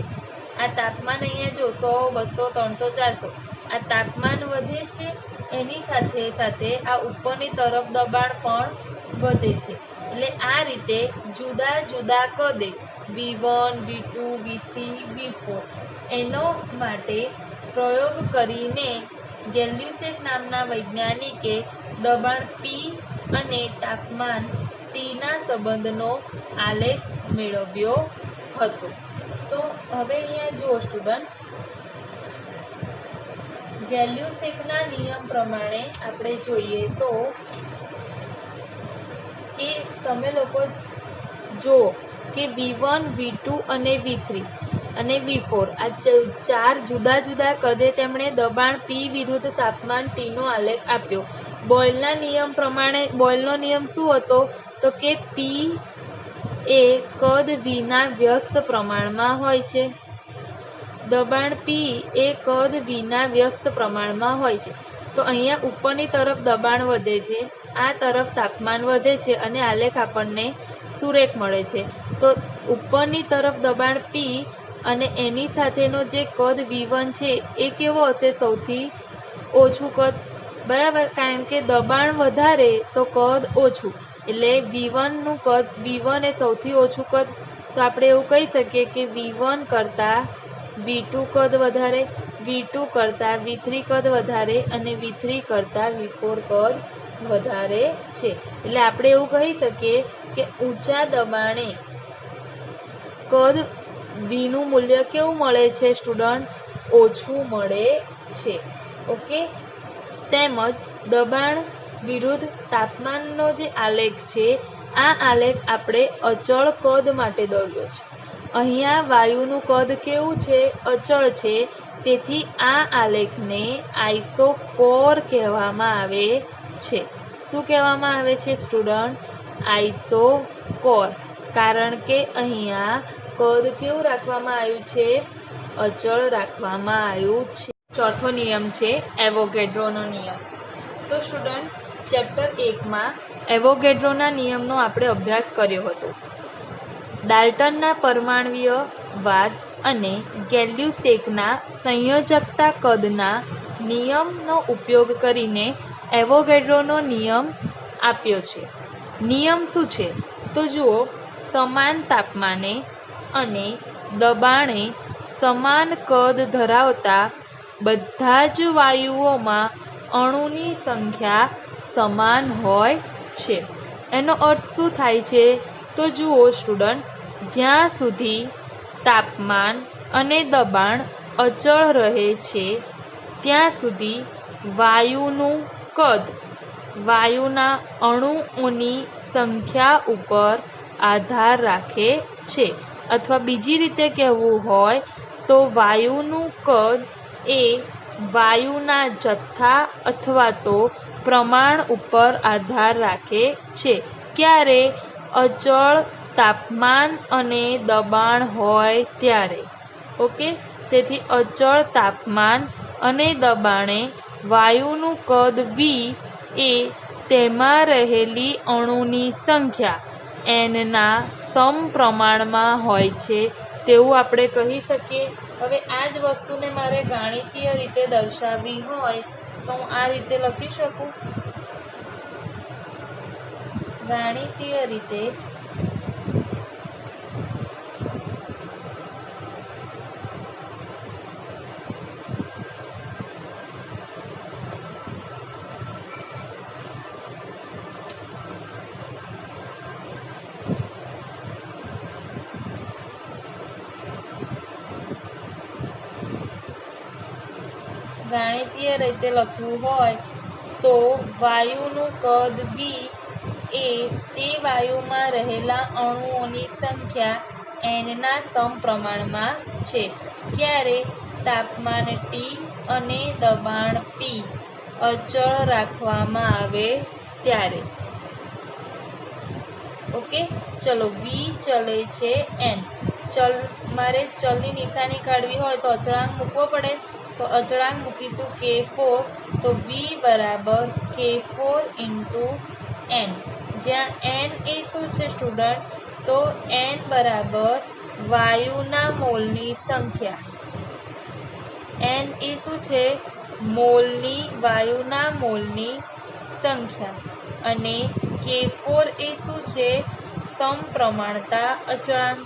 આ તાપમાન અહીંયા જો 100, 200, 300, 400 આ તાપમાન વધે છે, એની સાથે સાથે આ ઉપરની તરફ દબાણ પણ વધે છે. એટલે આ રીતે જુદા જુદા કદે V1, V2, V3, V4 એનો માટે પ્રયોગ કરીને ગેલ્યુસેક નામના વૈજ્ઞાનિકે દબાણ P અને તાપમાન T ના સંબંધનો આલેખ મેળવ્યો હતો. તો હવે અહીંયા જુઓ સ્ટુડન્ટ, ગેલ્યુસેકના નિયમ પ્રમાણે આપણે જોઈએ તો કે તમે લોકો જો કે V1, V2 અને V3 અને V4 આ ચાર જુદા જુદા કદે તેમણે દબાણ P વિરુદ્ધ તાપમાન T નો આલેખ આપ્યો. બોયલના નિયમ પ્રમાણે બોયલનો નિયમ શું હતો? તો કે P એ કદ V ના વ્યસ્ત પ્રમાણમાં હોય છે. દબાણ P એ કદ V ના વ્યસ્ત પ્રમાણમાં હોય છે. તો અહીંયા ઉપરની તરફ દબાણ વધે છે આ તરફ તાપમાન વધે છે અને આલેખ આપણને સુરેખ મળે છે. તો ઉપરની તરફ દબાણ P અને એની સાથેનો જે કદ V1 છે એ કેવો હશે? સૌથી ઓછું કદ, બરાબર, કારણ કે દબાણ વધારે તો કદ ઓછું, એટલે V1 નું કદ, V1 એ સૌથી ઓછું કદ. તો આપણે એવું કહી શકીએ કે V1 કરતાં V2 કદ વધારે, V2 કરતાં V3 કદ વધારે અને V3 કરતાં V4 કદ વધારે છે. એટલે આપણે એવું કહી શકીએ કે ઊંચા દબાણે કદ V નું મૂલ્ય કેવું મળે છે સ્ટુડન્ટ? ઓછું મળે છે. ઓકે. તેમજ દબાણ વિરુદ્ધ તાપમાનનો જે આલેખ છે, આ આલેખ આપણે અચળ કદ માટે દોર્યો છે. અહીંયા વાયુનું કદ કેવું છે? અચળ છે. તેથી આ આલેખને આઇસોકોર કહેવામાં આવે છે. શું કહેવામાં આવે છે સ્ટુડન્ટ? આઇસોકોર. કારણ કે અહીંયા કદ કેવું રાખવામાં આવ્યું છે? અચળ રાખવામાં આવ્યું છે. ચોથો નિયમ છે એવોગેડ્રોનો નિયમ. તો સ્ટુડન્ટ, ચેપ્ટર 1માં એવોગેડ્રોના નિયમનો આપણે અભ્યાસ કર્યો હતો. ડાલ્ટનના પરમાણ્વીય વાદ અને ગેલ્યુસેકના સંયોજકતા કદના નિયમનો ઉપયોગ કરીને એવોગેડ્રોનો નિયમ આપ્યો છે. નિયમ શું છે? તો જુઓ, સમાન તાપમાને અને દબાણે સમાન કદ ધરાવતા બધા જ વાયુઓમાં અણુની સંખ્યા સમાન હોય છે. એનો અર્થ શું થાય છે? તો જુઓ સ્ટુડન્ટ, જ્યાં સુધી તાપમાન અને દબાણ અચળ રહે છે ત્યાં સુધી વાયુનું કદ વાયુના અણુઓની સંખ્યા ઉપર આધાર રાખે છે. અથવા બીજી રીતે કહેવું હોય તો વાયુનું કદ એ વાયુના જથ્થા અથવા તો પ્રમાણ ઉપર આધાર રાખે છે. ક્યારે? અચળ તાપમાન અને દબાણ હોય ત્યારે. ઓકે. તેથી અચળ તાપમાન અને દબાણે વાયુનું કદ V એ તેમાં રહેલી અણુની સંખ્યા n ના સમપ્રમાણમાં હોય છે તેવું આપણે કહી શકીએ. હવે આ જ વસ્તુને મારે ગાણિતીય રીતે દર્શાવવી હોય તો હું આ રીતે લખી શકું. ગાણિતીય રીતે લખવું હોય તો વાયુનું કદ V એ તે વાયુમાં રહેલા અણુઓની સંખ્યા n ના સમપ્રમાણમાં છે. ક્યારે? તાપમાન T અને દબાણ P અચળ રાખવામાં આવે ત્યારે. ઓકે. ચલો, V ચલે છે n. મારે ચલની નિશાની કાઢવી હોય તો અચળાંક મૂકવો પડે. તો અચળાંક મૂકીશું K4. તો V બરાબર K4 × n. જ્યાં n એ શું છે સ્ટુડન્ટ? તો n બરાબર વાયુના મોલની સંખ્યા. n એ શું છે? વાયુના મોલની સંખ્યા. અને K4 એ શું છે? સમપ્રમાણતા અચળાંક.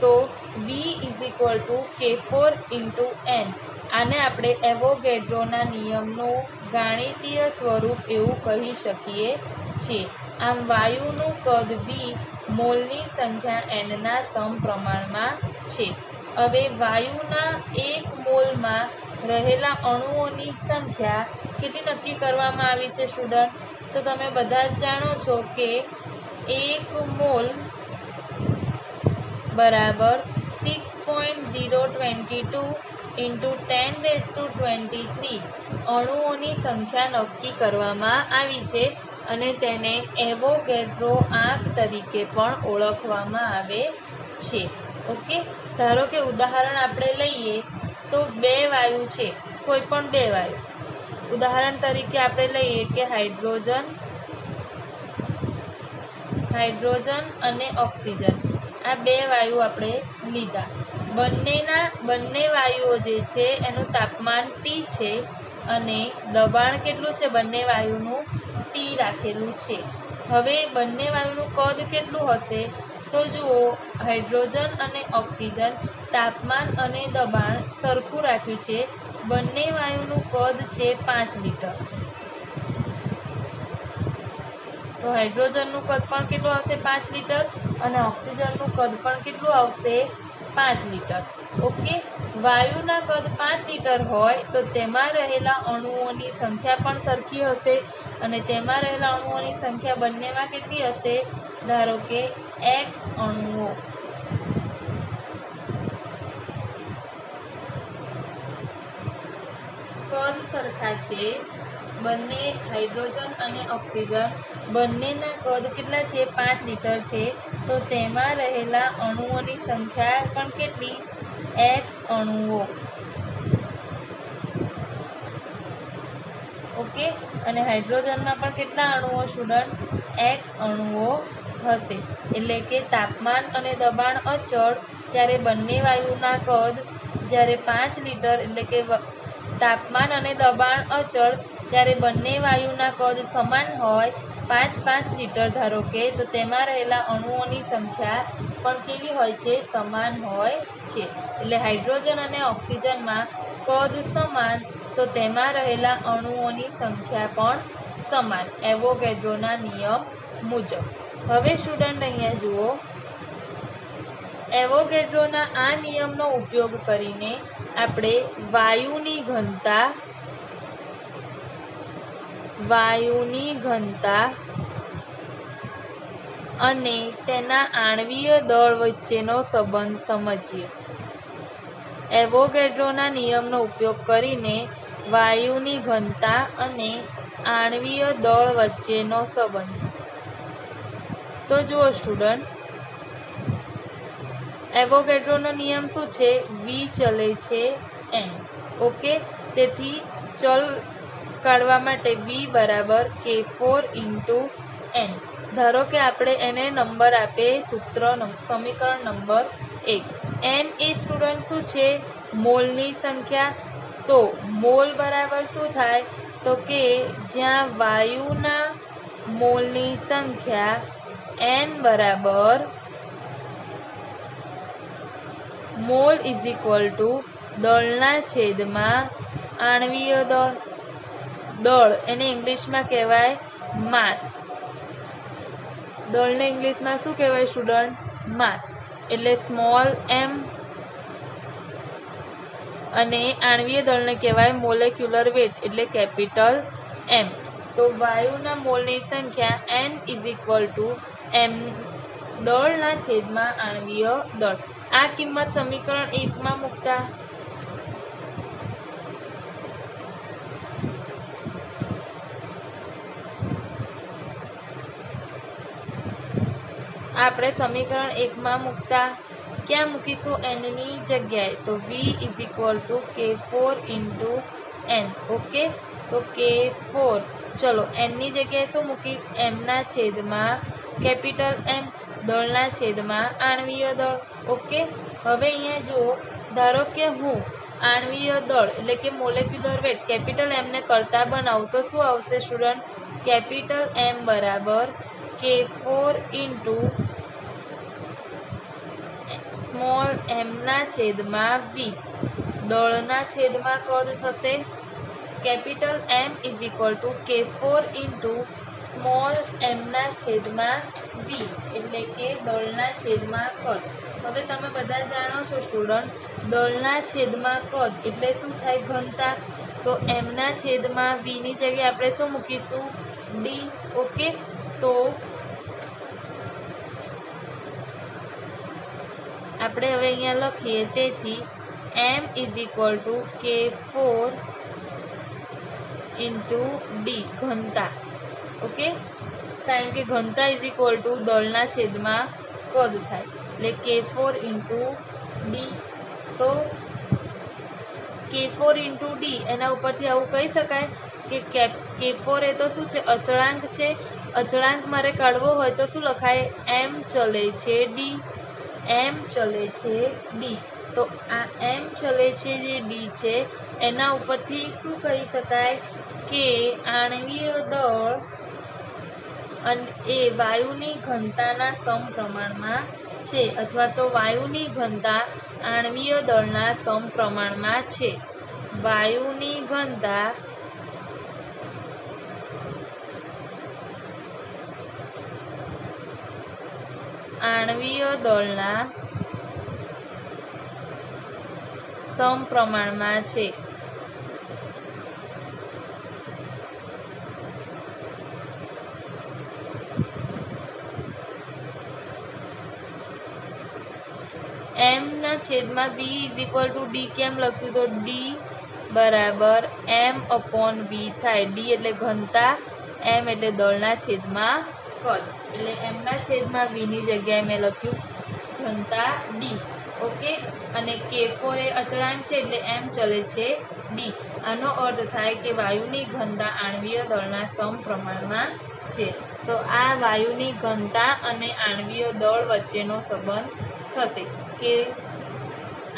તો V K4 × n. આને આપણે એવોગેડ્રોના નિયમનું ગાણિતીય સ્વરૂપ એવું કહી શકીએ છીએ. આમ વાયુનું કદ V મોલની સંખ્યા n ના સમપ્રમાણમાં છે. હવે વાયુના 1 મોલમાં રહેલા અણુઓની સંખ્યા કેટલી નક્કી કરવામાં આવી છે સ્ટુડન્ટ? તો તમે બધા જ જાણો છો કે 1 મોલ બરાબર 6.022 × 1023 અણુઓની સંખ્યા નક્કી કરવામાં આવી છે. અને તેને એવોગેડ્રો આંક તરીકે પણ ઓળખવામાં આવે છે. ઓકે, ધારો કે ઉદાહરણ આપણે લઈએ તો બે વાયુ છે, કોઈ પણ બે વાયુ. ઉદાહરણ તરીકે આપણે લઈએ કે હાઇડ્રોજન અને ઓક્સિજન. આ બે વાયુ આપણે લીધા. બંને વાયુઓ જે છે એનું તાપમાન T છે અને દબાણ કેટલું છે બંને વાયુનું? T રાખેલું છે. હવે બંને વાયુનું કદ કેટલું હશે? તો જુઓ, હાઇડ્રોજન અને ઓક્સિજન તાપમાન અને દબાણ સરખું રાખ્યું છે. બંને વાયુનું કદ છે 5 લિટર. તો હાઇડ્રોજનનું કદ પણ કેટલું આવશે? 5 લિટર. અને ઓક્સિજનનું કદ પણ કેટલું આવશે? 5 લિટર. ઓકે, વાયુના કદ 5 લિટર હોય તો તેમાં રહેલા અણુઓની સંખ્યા પણ સરખી હશે. અને તેમાં રહેલા અણુઓની સંખ્યા બંનેમાં કેટલી હશે? ધારો કે x અણુઓ. કદ સરખા છે. બંને હાઇડ્રોજન અને ઓક્સિજન બંનેના કદ કેટલા છે? 5 લિટર છે. તો તેમાં રહેલા અણુઓની સંખ્યા પણ કેટલી? x અણુઓ. ઓકે, અને હાઇડ્રોજનમાં પણ કેટલા અણુઓ સ્ટુડન્ટ? x અણુઓ હશે. એટલે કે તાપમાન અને દબાણ અચળ ત્યારે બંને વાયુના કદ જ્યારે 5 લિટર એટલે કે તાપમાન અને દબાણ અચળ ત્યારે બંને વાયુના કદ સમાન હોય 5 લિટર ધારો કે, તો તેમાં રહેલા અણુઓની સંખ્યા પણ કેવી હોય છે? સમાન હોય છે. એટલે હાઇડ્રોજન અને ઓક્સિજનમાં કદ સમાન તો તેમાં રહેલા અણુઓની સંખ્યા પણ સમાન, એવોગેડ્રોના નિયમ મુજબ. હવે સ્ટુડન્ટ અહીંયા જુઓ, એવોગેડ્રોના આ નિયમનો ઉપયોગ કરીને આપણે વાયુની ઘનતા અને તેના આણ્વીય દળ વચ્ચેનો સંબંધ સમજીએ. એવોગેડ્રોના નિયમનો ઉપયોગ કરીને વાયુની ઘનતા અને આણ્વીય દળ વચ્ચેનો સંબંધ. તો જુઓ સ્ટુડન્ટ, એવોગેડ્રોનો નિયમ શું છે? V ચલે છે n. ઓકે, તેથી ચલ કાઢવા માટે V બરાબર K4 × n. ધારો કે આપણે એને નંબર આપીએ, સમીકરણ નંબર 1. n એ સ્ટુડન્ટ શું છે? મોલની સંખ્યા. તો મોલ બરાબર શું થાય? તો કે જ્યાં વાયુના મોલની સંખ્યા n બરાબર મોલ દળના છેદમાં આણ્વીય દળ એને ઇંગ્લિશમાં કહેવાય માસ. દળને ઇંગ્લિશમાં શું કહેવાય સ્ટુડન્ટ? માસ. એટલે સ્મોલ m. અને આણ્વીય દળને કહેવાય મોલેક્યુલર વેટ એટલે કેપિટલ M. તો વાયુના મોલની સંખ્યા n m દળના છેદમાં આણ્વીય દળ. આ કિંમત સમીકરણ 1 માં મૂકતા ક્યાં મૂકીશું? n ની જગ્યાએ. તો V K4 × n. ઓકે, તો K4, ચલો n ની જગ્યાએ શું મૂકીશ? m ના છેદમાં કેપિટલ M, દળના છેદમાં આણ્વીય દળ. ઓકે, હવે અહીંયા જુઓ, ધારો કે હું આણ્વીય દળ એટલે કે મોલેક્યુલર વેટ કેપિટલ M ને કરતા બનાવું તો શું આવશે સ્ટુડન્ટ? કેપિટલ M બરાબર K4 × સ્મોલ m ના છેદમાં V. દળના છેદમાં કદ થશે. Capital M K4 × small m ના છેદમાં V એટલે કે દળના છેદમાં કદ. હવે તમે બધા જાણો છો સ્ટુડન્ટ, દળના છેદમાં કદ એટલે શું થાય? ઘનતા. તો m ના છેદમાં V ની જગ્યાએ આપણે શું મૂકીશું? D. ઓકે, તો આપણે હવે અહીંયા લખીએ, તેથી m K4 × D ઘનતા. ઓકે, કારણ કે ઘનતા ઇઝ ઇક્વલ ટુ દળના છેદમાં કદ થાય, એટલે K4 ઇન્ટુ ડી. તો K4 ઇન્ટુ ડી, એના ઉપરથી આવું કહી શકાય કે K4 એ તો શું છે, અચળાંક છે. અચળાંક મારે કાઢવો હોય તો શું લખાય, એમ ચલે છે ડી. એમ ચલે છે ડી. તો આ એમ ચલે છે જે ડી છે એના ઉપરથી શું કહી શકાય કે આણ્વીય દળ એ વાયુની ઘનતાના સમપ્રમાણમાં છે, અથવા તો વાયુની ઘનતા આણ્વીય દળના સમપ્રમાણમાં છે. વાયુની ઘનતા આણ્વીય દળના સમપ્રમાણમાં છે. એમ ના છેદમાં V is equal to D કેમ લખ્યું, તો ડી બરાબર એમ અપોન વી થાય. ડી એટલે ઘનતા, એમ એટલે દળના છેદમાં કદ, એટલે એમના છેદમાં વીની જગ્યાએ મેં લખ્યું ઘનતા ડી. ઓકે, અને K4 એ અચળાંક છે એટલે એમ ચલે છે ડી. આનો અર્થ થાય કે વાયુની ઘનતા આણ્વીય દળના સમપ્રમાણમાં છે. તો આ વાયુની ઘનતા અને આણ્વીય દળ વચ્ચેનો સંબંધ થશે કે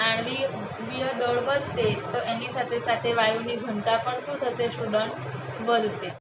આણ્વીય દળ વધશે તો એની સાથે સાથે વાયુની ઘનતા પણ શું થશે સ્ટુડન્ટ, વધશે.